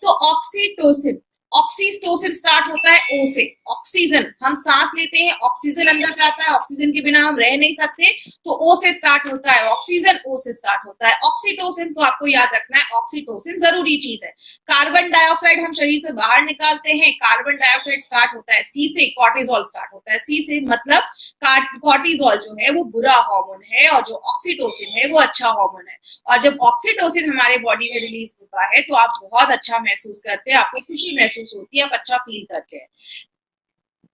तो ऑक्सीटोसिन, ऑक्सीटोसिन स्टार्ट होता है ओ से, ऑक्सीजन, हम सांस लेते हैं, ऑक्सीजन अंदर जाता है, ऑक्सीजन के बिना हम रह नहीं सकते, तो ओ से स्टार्ट होता है ऑक्सीजन, ओ से स्टार्ट होता है ऑक्सीटोसिन। तो आपको याद रखना है ऑक्सीटोसिन जरूरी चीज है। कार्बन डाइऑक्साइड हम शरीर से बाहर निकालते हैं, कार्बन डाइऑक्साइड स्टार्ट होता है सी से, कॉर्टिजोल स्टार्ट होता है सी से, मतलब कॉर्टिजोल जो है वो बुरा हार्मोन है और जो ऑक्सीटोसिन है वो अच्छा हार्मोन है। और जब ऑक्सीटोसिन हमारे बॉडी में रिलीज होता है तो आप बहुत अच्छा महसूस करते हैं, आपको खुशी महसूस होती है, आप अच्छा फील करते हैं।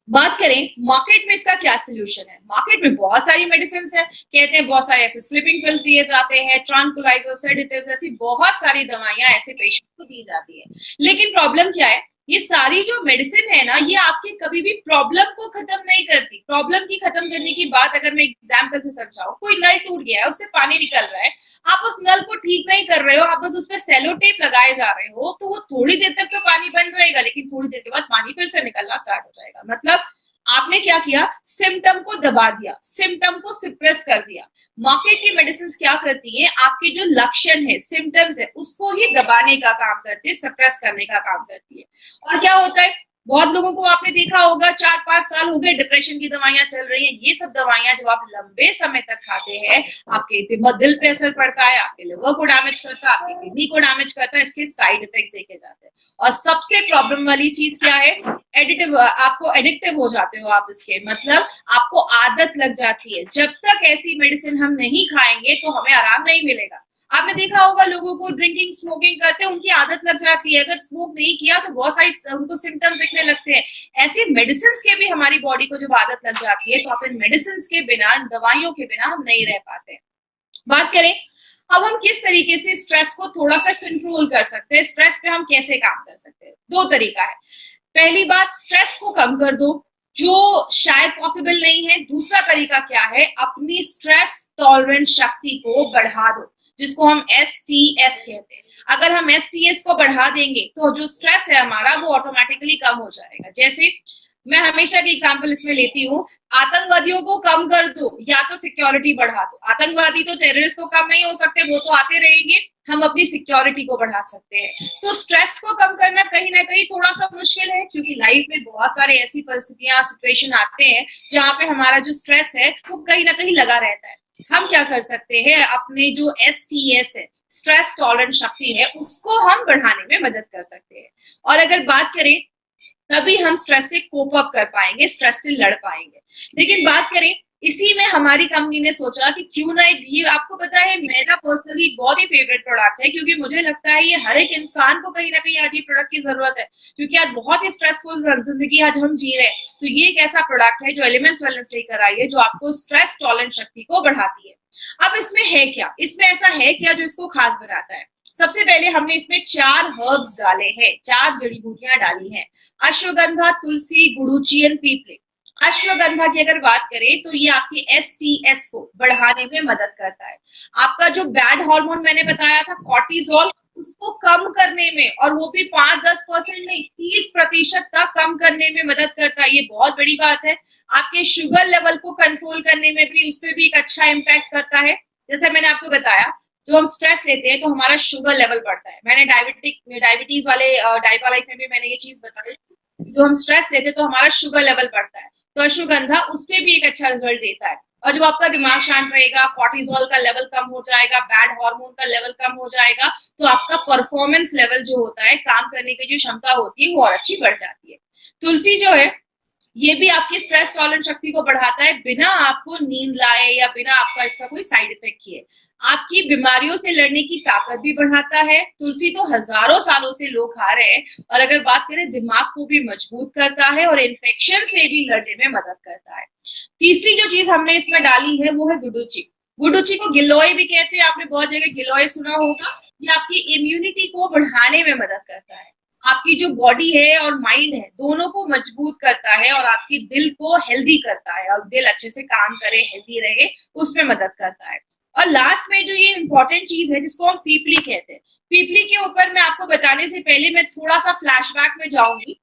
बात करें मार्केट में इसका क्या सोल्यूशन है? मार्केट में बहुत सारी मेडिसिन है, कहते हैं बहुत सारे ऐसे स्लीपिंग पिल्स दिए जाते हैं, ट्रांकुलाइजर, सेडेटिव्स, ऐसी बहुत सारी दवाइयां ऐसे पेशेंट को दी जाती है। लेकिन प्रॉब्लम क्या है, ये सारी जो मेडिसिन है ना ये आपके कभी भी प्रॉब्लम को खत्म नहीं करती। प्रॉब्लम की खत्म करने की बात अगर मैं एग्जांपल से समझाऊं, कोई नल टूट गया है, उससे पानी निकल रहा है, आप उस नल को ठीक नहीं कर रहे हो, आप बस उसमें सेलो टेप लगाए जा रहे हो, तो वो थोड़ी देर तक तो पानी बंद रहेगा, लेकिन थोड़ी देर के बाद पानी फिर से निकलना स्टार्ट हो जाएगा। मतलब आपने क्या किया, सिम्टम को दबा दिया, सिम्टम को सिप्रेस कर दिया। मार्केट की मेडिसिन क्या करती है, आपके जो लक्षण है, सिम्टम्स है, उसको ही दबाने का काम करती है, सप्रेस करने का काम करती है। और क्या होता है, बहुत लोगों को आपने देखा होगा 4-5 साल हो गए डिप्रेशन की दवाइयां चल रही हैं। ये सब दवाइयां जब आप लंबे समय तक खाते हैं, आपके दिल पे असर पड़ता है, आपके लिवर को डैमेज करता है, आपकी किडनी को डैमेज करता है, इसके साइड इफेक्ट्स देखे जाते हैं। और सबसे प्रॉब्लम वाली चीज क्या है, आपको एडिक्टिव हो जाते हो आप इसके, मतलब आपको आदत लग जाती है। जब तक ऐसी मेडिसिन हम नहीं खाएंगे तो हमें आराम नहीं मिलेगा। आपने देखा होगा लोगों को ड्रिंकिंग स्मोकिंग करते हैं, उनकी आदत लग जाती है, अगर स्मोक नहीं किया तो बहुत सारी उनको सिम्टम्स दिखने लगते हैं। ऐसे मेडिसिन के भी हमारी बॉडी को जब आदत लग जाती है तो आप इन मेडिसिन के बिना, दवाइयों के बिना हम नहीं रह पाते। बात करें अब हम किस तरीके से स्ट्रेस को थोड़ा सा कंट्रोल कर सकते हैं, स्ट्रेस पे हम कैसे काम कर सकते हैं। दो तरीका है। पहली बात, स्ट्रेस को कम कर दो, जो शायद पॉसिबल नहीं है। दूसरा तरीका क्या है, अपनी स्ट्रेस टॉलरेंस शक्ति को बढ़ा दो, जिसको हम STS कहते हैं। अगर हम STS को बढ़ा देंगे तो जो स्ट्रेस है हमारा वो ऑटोमेटिकली कम हो जाएगा। जैसे मैं हमेशा की एग्जांपल इसमें लेती हूँ, आतंकवादियों को कम कर दो या तो सिक्योरिटी बढ़ा दो। आतंकवादी तो टेररिस्ट तो कम नहीं हो सकते, वो तो आते रहेंगे, हम अपनी सिक्योरिटी को बढ़ा सकते हैं। तो स्ट्रेस को कम करना कहीं ना कहीं थोड़ा सा मुश्किल है, क्योंकि लाइफ में बहुत सारे ऐसी परिस्थितियां, सिचुएशन आते हैं जहां पे हमारा जो स्ट्रेस है वो कहीं ना कहीं लगा रहता है। हम क्या कर सकते हैं, अपने जो STS है, स्ट्रेस टॉलरेंस शक्ति है, उसको हम बढ़ाने में मदद कर सकते हैं। और अगर बात करें तभी हम स्ट्रेस से कोप अप कर पाएंगे, स्ट्रेस से लड़ पाएंगे। लेकिन बात करें, इसी में हमारी कंपनी ने सोचा कि क्यों ना, ये आपको पता है मेरा पर्सनली बहुत ही फेवरेट प्रोडक्ट है, क्योंकि मुझे लगता है ये हर एक इंसान को कहीं ना कहीं आज ये प्रोडक्ट की जरूरत है, क्योंकि आज बहुत ही स्ट्रेसफुल जिंदगी आज हम जी रहे हैं। तो ये एक ऐसा प्रोडक्ट है जो एलिमेंट्स वेलनेस लेकर आई है, जो आपको स्ट्रेस टॉलरेंस शक्ति को बढ़ाती है। अब इसमें है क्या, इसमें ऐसा है क्या जो इसको खास बनाता है। सबसे पहले हमने इसमें 4 हर्ब्स डाले हैं, 4 जड़ी बूटियां डाली हैं, अश्वगंधा, तुलसी, गुडुचि एंड पीपले। अश्वगंधा की अगर बात करें तो ये आपके STS को बढ़ाने में मदद करता है। आपका जो बैड हार्मोन मैंने बताया था कॉर्टिसोल, उसको कम करने में, और वो भी 5-10% नहीं 30% तक कम करने में मदद करता है। ये बहुत बड़ी बात है। आपके शुगर लेवल को कंट्रोल करने में भी, उस पर भी एक अच्छा इम्पैक्ट करता है। जैसे मैंने आपको बताया, जो हम स्ट्रेस लेते हैं तो हमारा शुगर लेवल बढ़ता है। मैंने डायबिटीज वाले डाइबा लाइफ में भी मैंने ये चीज बताई, जो हम स्ट्रेस लेते हैं तो हमारा शुगर लेवल बढ़ता है। तो अश्वगंधा उस पर भी एक अच्छा रिजल्ट देता है। और जब आपका दिमाग शांत रहेगा, कॉर्टिसोल का लेवल कम हो जाएगा, बैड हार्मोन का लेवल कम हो जाएगा, तो आपका परफॉर्मेंस लेवल जो होता है, काम करने की जो क्षमता होती है, वो और अच्छी बढ़ जाती है। तुलसी जो है ये भी आपकी स्ट्रेस टॉलरेंस शक्ति को बढ़ाता है, बिना आपको नींद लाए या बिना आपका इसका कोई साइड इफेक्ट किए। आपकी बीमारियों से लड़ने की ताकत भी बढ़ाता है। तुलसी तो हजारों सालों से लोग खा रहे हैं। और अगर बात करें, दिमाग को भी मजबूत करता है और इन्फेक्शन से भी लड़ने में मदद करता है। तीसरी जो चीज हमने इसमें डाली है वो है गुडुचि। गुडुचि को गिलोय भी कहते हैं, आपने बहुत जगह गिलोय सुना होगा। ये आपकी इम्यूनिटी को बढ़ाने में मदद करता है, आपकी जो बॉडी है और माइंड है दोनों को मजबूत करता है, और आपके दिल को हेल्दी करता है, और दिल अच्छे से काम करे, हेल्दी रहे, उसमें मदद करता है। और लास्ट में जो ये इंपॉर्टेंट चीज है जिसको हम पीपली कहते हैं, पीपली के ऊपर मैं आपको बताने से पहले मैं थोड़ा सा फ्लैशबैक में जाऊंगी।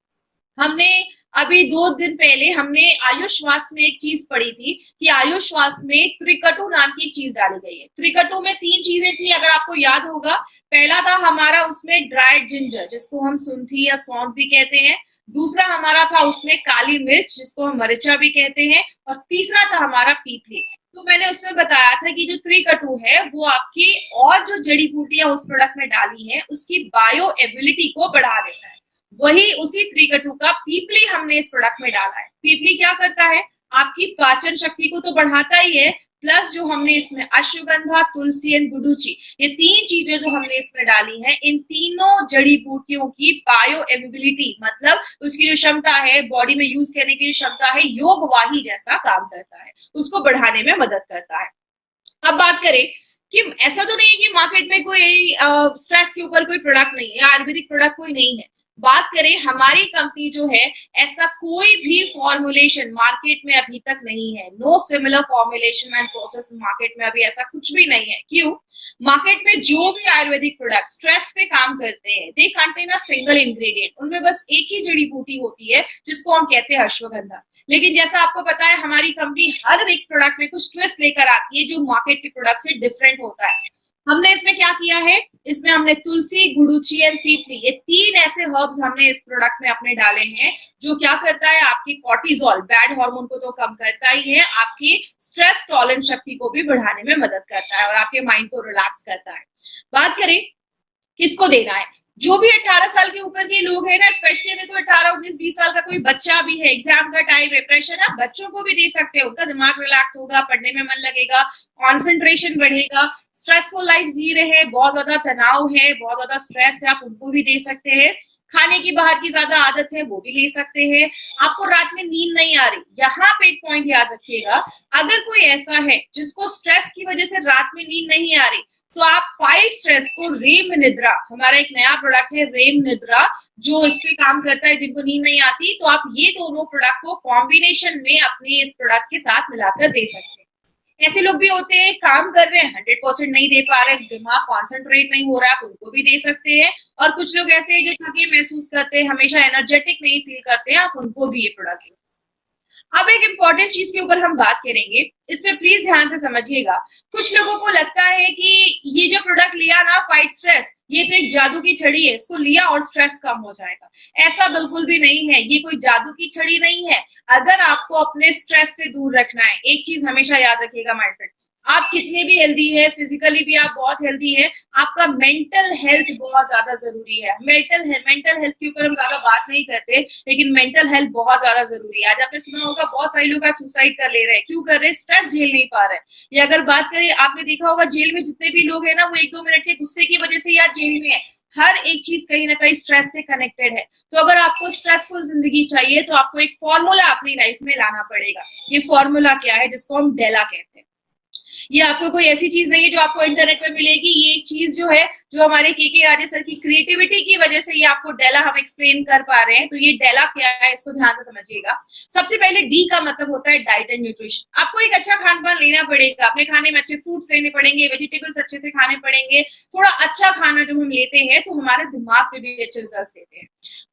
हमने अभी 2 दिन पहले हमने आयुश्वास में एक चीज पढ़ी थी कि आयुश्वास में त्रिकटु नाम की चीज डाली गई है। त्रिकटु में 3 चीजें थी, अगर आपको याद होगा। पहला था हमारा उसमें ड्राइड जिंजर, जिसको हम सुंठी या सौंठ भी कहते हैं। दूसरा हमारा था उसमें काली मिर्च, जिसको हम मरिचा भी कहते हैं। और तीसरा था हमारा पीपली। तो मैंने उसमें बताया था कि जो त्रिकटु है वो आपकी और जो जड़ी बूटियां उस प्रोडक्ट में डाली है उसकी बायो एबिलिटी को बढ़ा देता है। वही उसी त्रिकटु का पीपली हमने इस प्रोडक्ट में डाला है। पीपली क्या करता है, आपकी पाचन शक्ति को तो बढ़ाता ही है, प्लस जो हमने इसमें अश्वगंधा, तुलसी एंड गुडुचि, ये 3 चीजें जो हमने इसमें डाली हैं, इन तीनों जड़ी बूटियों की बायो एबिलिटी, मतलब उसकी जो क्षमता है बॉडी में यूज करने की जो क्षमता है, योगवाही जैसा काम करता है, उसको बढ़ाने में मदद करता है। अब बात करें कि ऐसा तो नहीं है कि मार्केट में कोई स्ट्रेस के ऊपर कोई प्रोडक्ट नहीं है, आयुर्वेदिक प्रोडक्ट कोई नहीं है। बात करें हमारी कंपनी जो है, ऐसा कोई भी फॉर्मुलेशन मार्केट में अभी तक नहीं है। No similar formulation and process market में अभी ऐसा कुछ भी नहीं है। क्यों? मार्केट में जो भी आयुर्वेदिक प्रोडक्ट स्ट्रेस पे काम करते हैं, they contain a single ingredient, उनमें बस एक ही जड़ी बूटी होती है जिसको हम कहते हैं अश्वगंधा। लेकिन जैसा आपको पता है, हमारी कंपनी हर एक प्रोडक्ट में कुछ ट्विस्ट लेकर आती है जो मार्केट के प्रोडक्ट से डिफरेंट होता है। हमने इसमें क्या किया है, इसमें हमने तुलसी, गुड़ूची एंड पीपली, ये 3 ऐसे हर्ब्स हमने इस प्रोडक्ट में अपने डाले हैं, जो क्या करता है, आपकी कॉर्टिसोल बैड हार्मोन को तो कम करता ही है, आपकी स्ट्रेस टॉलरेंस शक्ति को भी बढ़ाने में मदद करता है और आपके माइंड को रिलैक्स करता है। बात करें किसको देना है, जो भी 18 साल के ऊपर के लोग हैं ना, स्पेशली अगर कोई 18, 19, 20 साल का कोई बच्चा भी है, एग्जाम का टाइम है, प्रेशर, आप बच्चों को भी दे सकते हैं, उनका दिमाग रिलैक्स होगा, पढ़ने में मन लगेगा, कंसंट्रेशन बढ़ेगा। स्ट्रेसफुल लाइफ जी रहे हैं, बहुत ज्यादा तनाव है, बहुत ज्यादा स्ट्रेस है, आप उनको भी दे सकते हैं। खाने की बाहर की ज्यादा आदत है, वो भी ले सकते हैं। आपको रात में नींद नहीं आ रही, यहाँ पे एक पॉइंट याद रखिएगा, अगर कोई ऐसा है जिसको स्ट्रेस की वजह से रात में नींद नहीं आ रही, तो आप फाइट स्ट्रेस को रेम निद्रा, हमारा एक नया प्रोडक्ट है रेम निद्रा, जो इस पे काम करता है जिनको नींद नहीं आती, तो आप ये दोनों प्रोडक्ट को कॉम्बिनेशन में अपने इस प्रोडक्ट के साथ मिलाकर दे सकते हैं। ऐसे लोग भी होते हैं, काम कर रहे हैं, 100% नहीं दे पा रहे, दिमाग कॉन्सेंट्रेट नहीं हो रहा, आप उनको भी दे सकते हैं। और कुछ लोग ऐसे हैं जो थके महसूस करते हैं, हमेशा एनर्जेटिक नहीं फील करते हैं, आप उनको भी ये प्रोडक्ट। अब एक इंपॉर्टेंट चीज के ऊपर हम बात करेंगे, इसमें प्लीज ध्यान से समझिएगा। कुछ लोगों को लगता है कि ये जो प्रोडक्ट लिया ना, फाइट स्ट्रेस, ये तो एक जादू की छड़ी है, इसको लिया और स्ट्रेस कम हो जाएगा। ऐसा बिल्कुल भी नहीं है, ये कोई जादू की छड़ी नहीं है। अगर आपको अपने स्ट्रेस से दूर रखना है, एक चीज हमेशा याद रखिएगा माय फ्रेंड, आप कितने भी हेल्दी है, फिजिकली भी आप बहुत हेल्दी है, आपका मेंटल हेल्थ बहुत ज्यादा जरूरी है। मेंटल हेल्थ के ऊपर हम ज्यादा बात नहीं करते, लेकिन मेंटल हेल्थ बहुत ज्यादा जरूरी है। आज आपने सुना होगा बहुत सारे लोग आज सुसाइड कर ले रहे हैं, क्यों कर रहे हैं, स्ट्रेस झेल नहीं पा रहे हैं। या अगर बात करें, आपने देखा होगा जेल में जितने भी लोग हैं ना, वो 1-2 मिनट के गुस्से की वजह से या जेल में है। हर एक चीज कहीं ना कहीं स्ट्रेस से कनेक्टेड है। तो अगर आपको स्ट्रेसफुल जिंदगी चाहिए, तो आपको एक फॉर्मूला अपनी लाइफ में लाना पड़ेगा। ये फॉर्मूला क्या है, जिसको हम डेला कहते हैं। ये आपको कोई ऐसी चीज नहीं है जो आपको इंटरनेट पे मिलेगी, ये चीज जो है, जो हमारे के राजेश सर की क्रिएटिविटी की वजह से ये आपको डेला हम एक्सप्लेन कर पा रहे हैं। तो ये डेला क्या है, इसको ध्यान से समझिएगा। सबसे पहले डी का मतलब होता है डाइट एंड न्यूट्रिशन। आपको एक अच्छा खान पान लेना पड़ेगा, अपने खाने में अच्छे फ्रूट्स लेने पड़ेंगे, वेजिटेबल्स अच्छे से खाने पड़ेंगे। थोड़ा अच्छा खाना जब हम लेते हैं तो हमारे दिमाग पे भी अच्छे रिजल्ट देते हैं।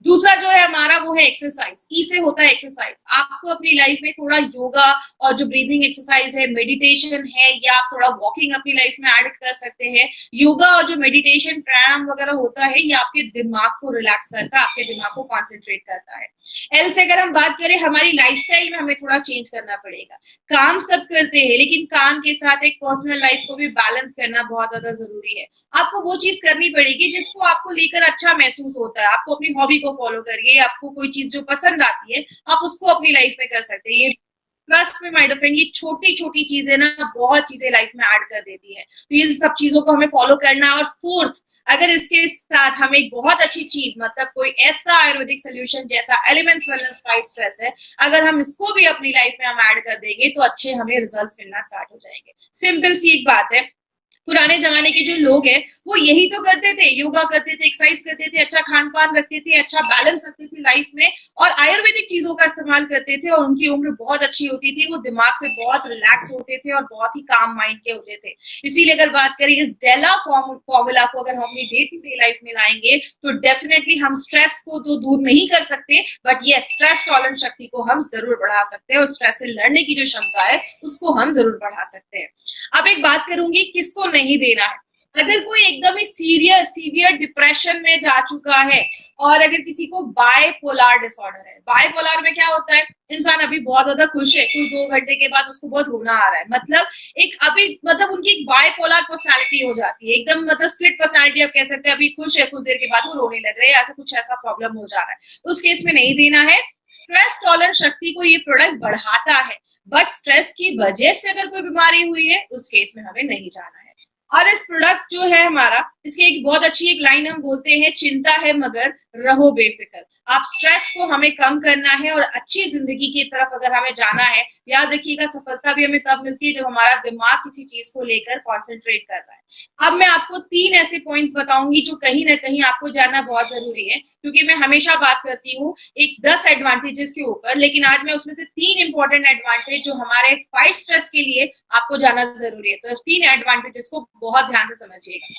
दूसरा जो है हमारा, वो है एक्सरसाइज। ई से होता है एक्सरसाइज। आपको अपनी लाइफ में थोड़ा योगा और जो ब्रीदिंग एक्सरसाइज है, मेडिटेशन है, या आप थोड़ा वॉकिंग अपनी लाइफ में ऐड कर सकते हैं। योगा और जो मेडिटेशन, प्राणायाम वगैरह होता है, ये आपके दिमाग को रिलैक्स करता है, आपके दिमाग को कॉन्सेंट्रेट करता है। एल से अगर हम बात करें, हमारी लाइफस्टाइल में हमें थोड़ा चेंज करना पड़ेगा। काम सब करते हैं, लेकिन काम के साथ एक पर्सनल लाइफ को भी बैलेंस करना बहुत ज्यादा जरूरी है। आपको वो चीज करनी पड़ेगी जिसको आपको लेकर अच्छा महसूस होता है। आपको अपनी हॉबी को फॉलो करिए, आपको कोई चीज जो पसंद आती है, आप उसको अपनी लाइफ में कर सकते हैं। ये ट्रस्ट में माय फ्रेंड, ये छोटी छोटी चीजें ना बहुत चीजें लाइफ में ऐड कर देती है। तो ये सब चीजों को हमें फॉलो करना है। और फोर्थ, अगर इसके साथ हम एक बहुत अच्छी चीज, मतलब कोई ऐसा आयुर्वेदिक सोल्यूशन जैसा एलिमेंट्स वेलनेस फाइट स्ट्रेस है, अगर हम इसको भी अपनी लाइफ में हम ऐड कर देंगे, तो अच्छे हमें रिजल्ट्स मिलना स्टार्ट हो जाएंगे। सिंपल सी एक बात है, पुराने जमाने के जो लोग हैं वो यही तो करते थे, योगा करते थे, एक्सरसाइज करते थे, अच्छा खान पान रखते थे, अच्छा बैलेंस रखते थे लाइफ में, और आयुर्वेदिक चीजों का इस्तेमाल करते थे, और उनकी उम्र बहुत अच्छी होती थी। वो दिमाग से बहुत रिलैक्स होते थे और बहुत ही काम माइंड के होते थे। इसीलिए अगर बात करें इस डेला फॉर्मूला को अगर हम अपनी डे टू डे लाइफ में लाएंगे, तो डेफिनेटली हम स्ट्रेस को तो दूर नहीं कर सकते, बट ये स्ट्रेस टॉलरेंस शक्ति को हम जरूर बढ़ा सकते हैं, और स्ट्रेस से लड़ने की जो क्षमता है उसको हम जरूर बढ़ा सकते हैं। अब एक बात करूंगी, किसको नहीं देना है। अगर कोई एकदम ही सीवियर डिप्रेशन में जा चुका है, और अगर किसी को बायपोलर डिसऑर्डर है, बायपोलर में क्या होता है, इंसान अभी बहुत ज्यादा खुश है, कुछ 2 घंटे के बाद उसको बहुत रोना आ रहा है, मतलब उनकी एक बायपोलर पर्सनालिटी हो जाती है, एकदम मतलब स्प्लिट पर्सनालिटी आप कह सकते हैं। अभी खुश है, कुछ देर के बाद वो रोने लग रहे हैं, ऐसा प्रॉब्लम हो जा रहा है। उस केस में नहीं देना है। स्ट्रेस टॉलरेंस शक्ति को ये प्रोडक्ट बढ़ाता है, बट स्ट्रेस की वजह से अगर कोई बीमारी हुई है, उस केस में हमें नहीं जाना है। और इस प्रोडक्ट जो है हमारा, इसकी एक बहुत अच्छी एक लाइन हम बोलते हैं, चिंता है मगर रहो बेफिक्र। आप स्ट्रेस को हमें कम करना है और अच्छी जिंदगी की तरफ अगर हमें जाना है, याद रखिएगा सफलता भी हमें तब मिलती है जब हमारा दिमाग किसी चीज को लेकर कॉन्सेंट्रेट कर रहा है। अब मैं आपको 3 ऐसे पॉइंट्स बताऊंगी जो कहीं ना कहीं आपको जानना बहुत जरूरी है, क्योंकि मैं हमेशा बात करती हूँ एक 10 एडवांटेजेस के ऊपर, लेकिन आज मैं उसमें से 3 इंपॉर्टेंट एडवांटेज जो हमारे फाइट स्ट्रेस के लिए आपको जानना जरूरी है। तो 3 एडवांटेजेस को बहुत ध्यान से समझिएगा।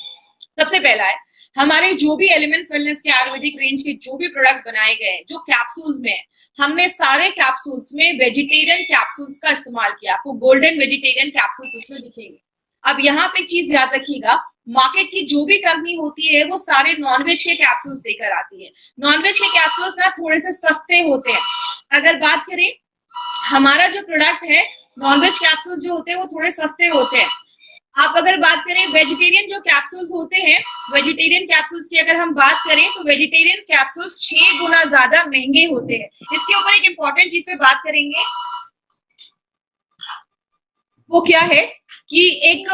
सबसे पहला है, हमारे जो भी एलिमेंट्स वेलनेस के आयुर्वेदिक रेंज के जो भी प्रोडक्ट्स बनाए गए हैं, जो कैप्सूल्स में है, हमने सारे कैप्सूल्स में वेजिटेरियन कैप्सूल्स का इस्तेमाल किया। आपको गोल्डन वेजिटेरियन कैप्सूल्स इसमें दिखेंगे। अब यहाँ पे एक चीज याद रखिएगा, मार्केट की जो भी कंपनी होती है वो सारे नॉनवेज के कैप्सूल्स लेकर आती है। नॉनवेज के कैप्सूल्स ना थोड़े से सस्ते होते हैं। अगर बात करें हमारा जो प्रोडक्ट है, नॉनवेज कैप्सूल्स जो होते हैं वो थोड़े सस्ते होते हैं। आप अगर बात करें वेजिटेरियन जो कैप्सूल्स होते हैं, वेजिटेरियन कैप्सूल्स की अगर हम बात करें तो वेजिटेरियन कैप्सूल्स 6 गुना ज्यादा महंगे होते हैं। इसके ऊपर एक इंपॉर्टेंट चीज पे बात करेंगे, वो क्या है कि एक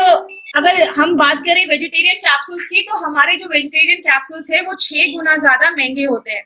अगर हम बात करें वेजिटेरियन कैप्सूल्स की तो हमारे जो वेजिटेरियन कैप्सूल्स है वो 6 गुना ज्यादा महंगे होते हैं।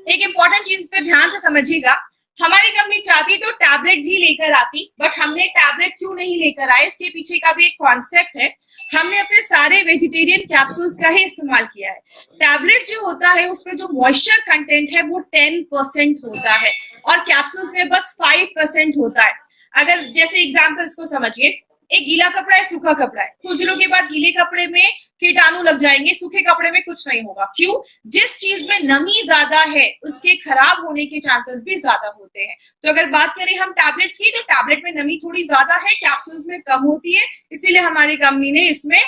एक इंपॉर्टेंट चीज पे ध्यान से समझिएगा, हमारी कंपनी चाहती तो टैबलेट भी लेकर आती, बट हमने टैबलेट क्यों नहीं लेकर आए, इसके पीछे का भी एक कॉन्सेप्ट है। हमने अपने सारे वेजिटेरियन कैप्सूल्स का ही इस्तेमाल किया है। टैबलेट जो होता है उसमें जो मॉइस्चर कंटेंट है वो 10% होता है और कैप्सूल्स में बस 5% होता है। अगर जैसे एग्जाम्पल्स को समझिए, एक गीला कपड़ा है, सूखा कपड़ा है, कुछ दिनों के बाद गीले कपड़े में कीटाणु लग जाएंगे, सूखे कपड़े में कुछ नहीं होगा। क्यों? जिस चीज में नमी ज्यादा है उसके खराब होने के चांसेस भी ज्यादा होते हैं। तो अगर बात करें हम टैबलेट्स की तो टैबलेट में नमी थोड़ी ज्यादा है, कैप्सूल्स में कम होती है, इसीलिए हमारी कंपनी ने इसमें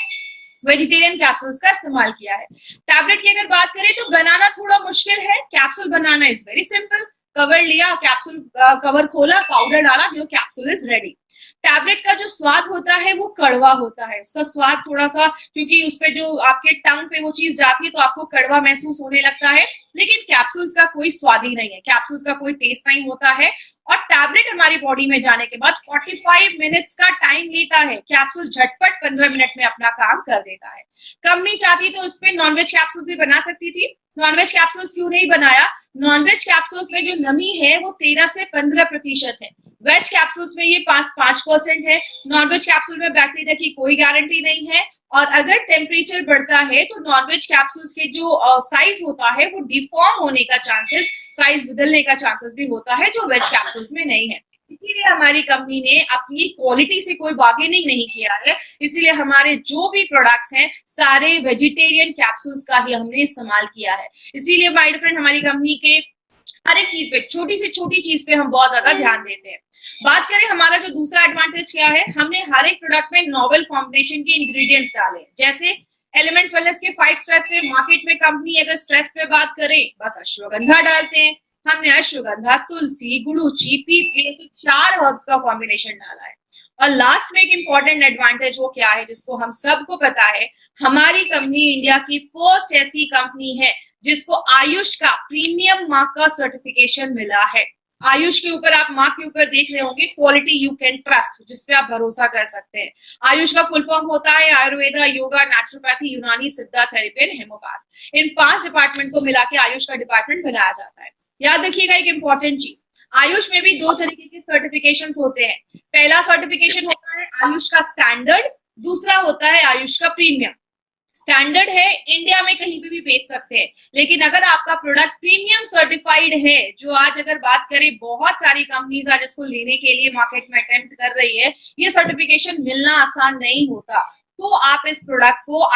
वेजिटेरियन कैप्सूल्स का इस्तेमाल किया है। टैबलेट की अगर बात करें तो बनाना थोड़ा मुश्किल है, capsule banana is very simple. Cover लिया, कैप्सूल कवर खोला, पाउडर डाला, your capsule is ready. Tablet का जो स्वाद होता है वो कड़वा होता है, उसका स्वाद थोड़ा सा, क्योंकि उस पे जो आपके टंग पे वो चीज जाती है तो आपको कड़वा महसूस होने लगता है, लेकिन कैप्सूल्स का कोई स्वाद ही नहीं है, कैप्सूल्स का कोई टेस्ट नहीं होता है। और टैबलेट हमारी बॉडी में जाने के बाद 45 मिनट्स का टाइम लेता है, कैप्सूल झटपट 15 मिनट में अपना काम कर देता है। कंपनी चाहती तो उस पर नॉनवेज कैप्सूल भी बना सकती थी, नॉनवेज कैप्सूल्स क्यों नहीं बनाया? नॉनवेज कैप्सूल्स में जो नमी है वो 13 से 15% है, वेज कैप्सूल्स में ये 5% है। नॉनवेज कैप्सूल में बैक्टीरिया की कोई गारंटी नहीं है, और अगर टेम्परेचर बढ़ता है तो नॉनवेज कैप्सूल्स के जो साइज होता है वो डिफॉर्म होने का चांसेस, साइज बदलने का चांसेस भी होता है, जो वेज कैप्सूल्स में नहीं है। इसीलिए हमारी कंपनी ने अपनी क्वालिटी से कोई बार्गेनिंग नहीं किया है, इसीलिए हमारे जो भी प्रोडक्ट्स हैं सारे वेजिटेरियन कैप्सूल्स का ही हमने इस्तेमाल किया है। इसीलिए माय फ्रेंड, हमारी कंपनी के हर एक चीज पे, छोटी से छोटी चीज पे हम बहुत ज्यादा ध्यान देते हैं। बात करें हमारा जो दूसरा एडवांटेज क्या है, हमने हर एक प्रोडक्ट में नोवेल कॉम्बिनेशन के इंग्रेडिएंट्स डाले, जैसे एलिमेंट्स वेलनेस के फाइट स्ट्रेस पे, मार्केट में कंपनी अगर स्ट्रेस पे बात करे बस अश्वगंधा डालते हैं, हमने अश्वगंधा, तुलसी, गुड़ूची, पीपली, 4 हर्ब्स का कॉम्बिनेशन डाला है। और लास्ट में एक इंपॉर्टेंट एडवांटेज वो क्या है जिसको हम सबको पता है, हमारी कंपनी इंडिया की फर्स्ट ऐसी कंपनी है जिसको आयुष का प्रीमियम मार्क का सर्टिफिकेशन मिला है। आयुष के ऊपर आप मार्क के ऊपर देख रहे होंगे, क्वालिटी यू कैन ट्रस्ट, जिसपे आप भरोसा कर सकते हैं। आयुष का फुल फॉर्म होता है आयुर्वेदा, योगा, नेचुरोपैथी, यूनानी, सिद्धा, थेरेपी एंड हेमोपैथ। इन 5 डिपार्टमेंट को मिला के आयुष का डिपार्टमेंट बनाया जाता है। याद रखिएगा एक इंपॉर्टेंट चीज, आयुष में भी 2 तरीके के सर्टिफिकेशंस होते हैं। पहला सर्टिफिकेशन होता है आयुष का स्टैंडर्ड, दूसरा होता है आयुष का प्रीमियम। स्टैंडर्ड है, इंडिया में कहीं पे भी बेच सकते हैं, लेकिन अगर आपका प्रोडक्ट प्रीमियम सर्टिफाइड है, जो आज अगर बात करें बहुत सारी कंपनीज आज इसको लेने के लिए मार्केट में अटेम्प्ट कर रही है, ये सर्टिफिकेशन मिलना आसान नहीं होता। तो आप इस प्रोडक्ट को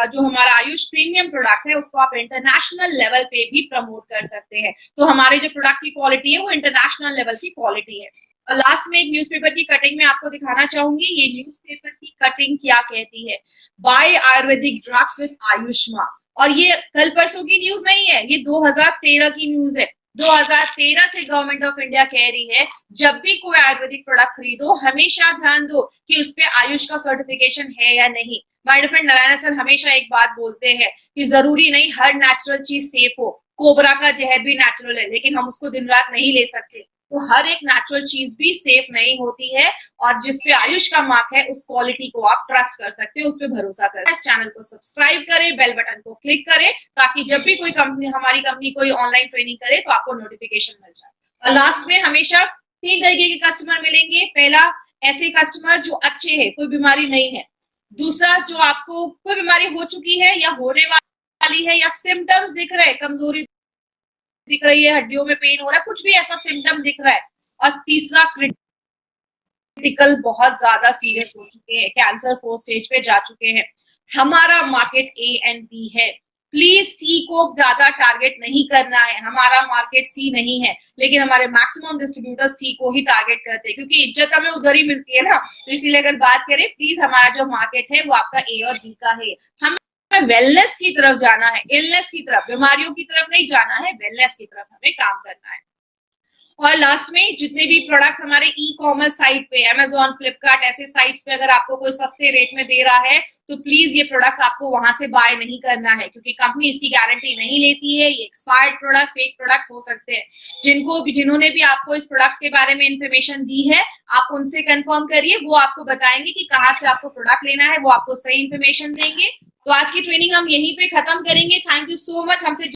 जो हमारा आयुष प्रीमियम प्रोडक्ट है उसको आप इंटरनेशनल लेवल पे भी प्रमोट कर सकते हैं। तो हमारे जो प्रोडक्ट की क्वालिटी है वो इंटरनेशनल लेवल की क्वालिटी है। और लास्ट में एक न्यूज़पेपर की कटिंग में आपको दिखाना चाहूंगी, ये न्यूज़पेपर की कटिंग क्या कहती है, बाय आयुर्वेदिक ड्रग्स विद आयुष्मा। और ये कल परसों की न्यूज नहीं है, ये 2013 की न्यूज है। 2013 से गवर्नमेंट ऑफ इंडिया कह रही है जब भी कोई आयुर्वेदिक प्रोडक्ट खरीदो हमेशा ध्यान दो कि उस पे आयुष का सर्टिफिकेशन है या नहीं। My dear friend, Narayan sir हमेशा एक बात बोलते हैं कि जरूरी नहीं हर नेचुरल चीज सेफ हो। कोबरा का जहर भी नेचुरल है, लेकिन हम उसको दिन रात नहीं ले सकते। तो हर एक नेचुरल चीज भी सेफ नहीं होती है, और जिसपे आयुष का मार्क है उस क्वालिटी को आप ट्रस्ट कर सकते हो, उस पर भरोसा करें। इस चैनल को सब्सक्राइब करें, बेल बटन को क्लिक करें, ताकि जब भी कोई कंपनी, हमारी कंपनी कोई ऑनलाइन ट्रेनिंग करे तो आपको नोटिफिकेशन मिल जाए। और लास्ट में हमेशा 3 तरीके के कस्टमर मिलेंगे। पहला, ऐसे कस्टमर जो अच्छे हैं, कोई बीमारी नहीं है। दूसरा, जो आपको कोई बीमारी हो चुकी है या होने वाली है, या सिम्टम्स दिख रहे हैं, कमजोरी दिख रही है, हड्डियों में पेन हो रहा है, कुछ भी ऐसा सिम्टम दिख रहा है। और तीसरा, क्रिटिकल, बहुत ज्यादा सीरियस हो चुके हैं, कैंसर 4 स्टेज पे जा चुके हैं। हमारा मार्केट A and B है। प्लीज सी को ज्यादा टारगेट नहीं करना है। हमारा मार्केट सी नहीं है, लेकिन हमारे मैक्सिमम डिस्ट्रीब्यूटर सी को ही टारगेट करते हैं, क्योंकि इज्जत हमें उधर ही मिलती है ना। तो इसीलिए अगर बात करें, प्लीज हमारा जो मार्केट है वो आपका ए और बी का है। हमें वेलनेस की तरफ जाना है, इलनेस की तरफ, बीमारियों की तरफ नहीं जाना है, वेलनेस की तरफ हमें काम करना है। और लास्ट में जितने भी प्रोडक्ट्स हमारे ई कॉमर्स साइट पे, अमेजोन, फ्लिपकार्ट, ऐसे साइट्स पे अगर आपको कोई सस्ते रेट में दे रहा है, तो प्लीज ये प्रोडक्ट्स आपको वहां से बाय नहीं करना है, क्योंकि कंपनी इसकी गारंटी नहीं लेती है। ये एक्सपायर्ड प्रोडक्ट, फेक प्रोडक्ट्स हो सकते हैं। जिन्होंने भी आपको इस प्रोडक्ट्स के बारे में इंफॉर्मेशन दी है, आप उनसे कंफर्म करिए, वो आपको बताएंगे कि कहाँ से आपको प्रोडक्ट लेना है, वो आपको सही इंफॉर्मेशन देंगे। तो आज की ट्रेनिंग हम यहीं पे खत्म करेंगे। थैंक यू सो मच हमसे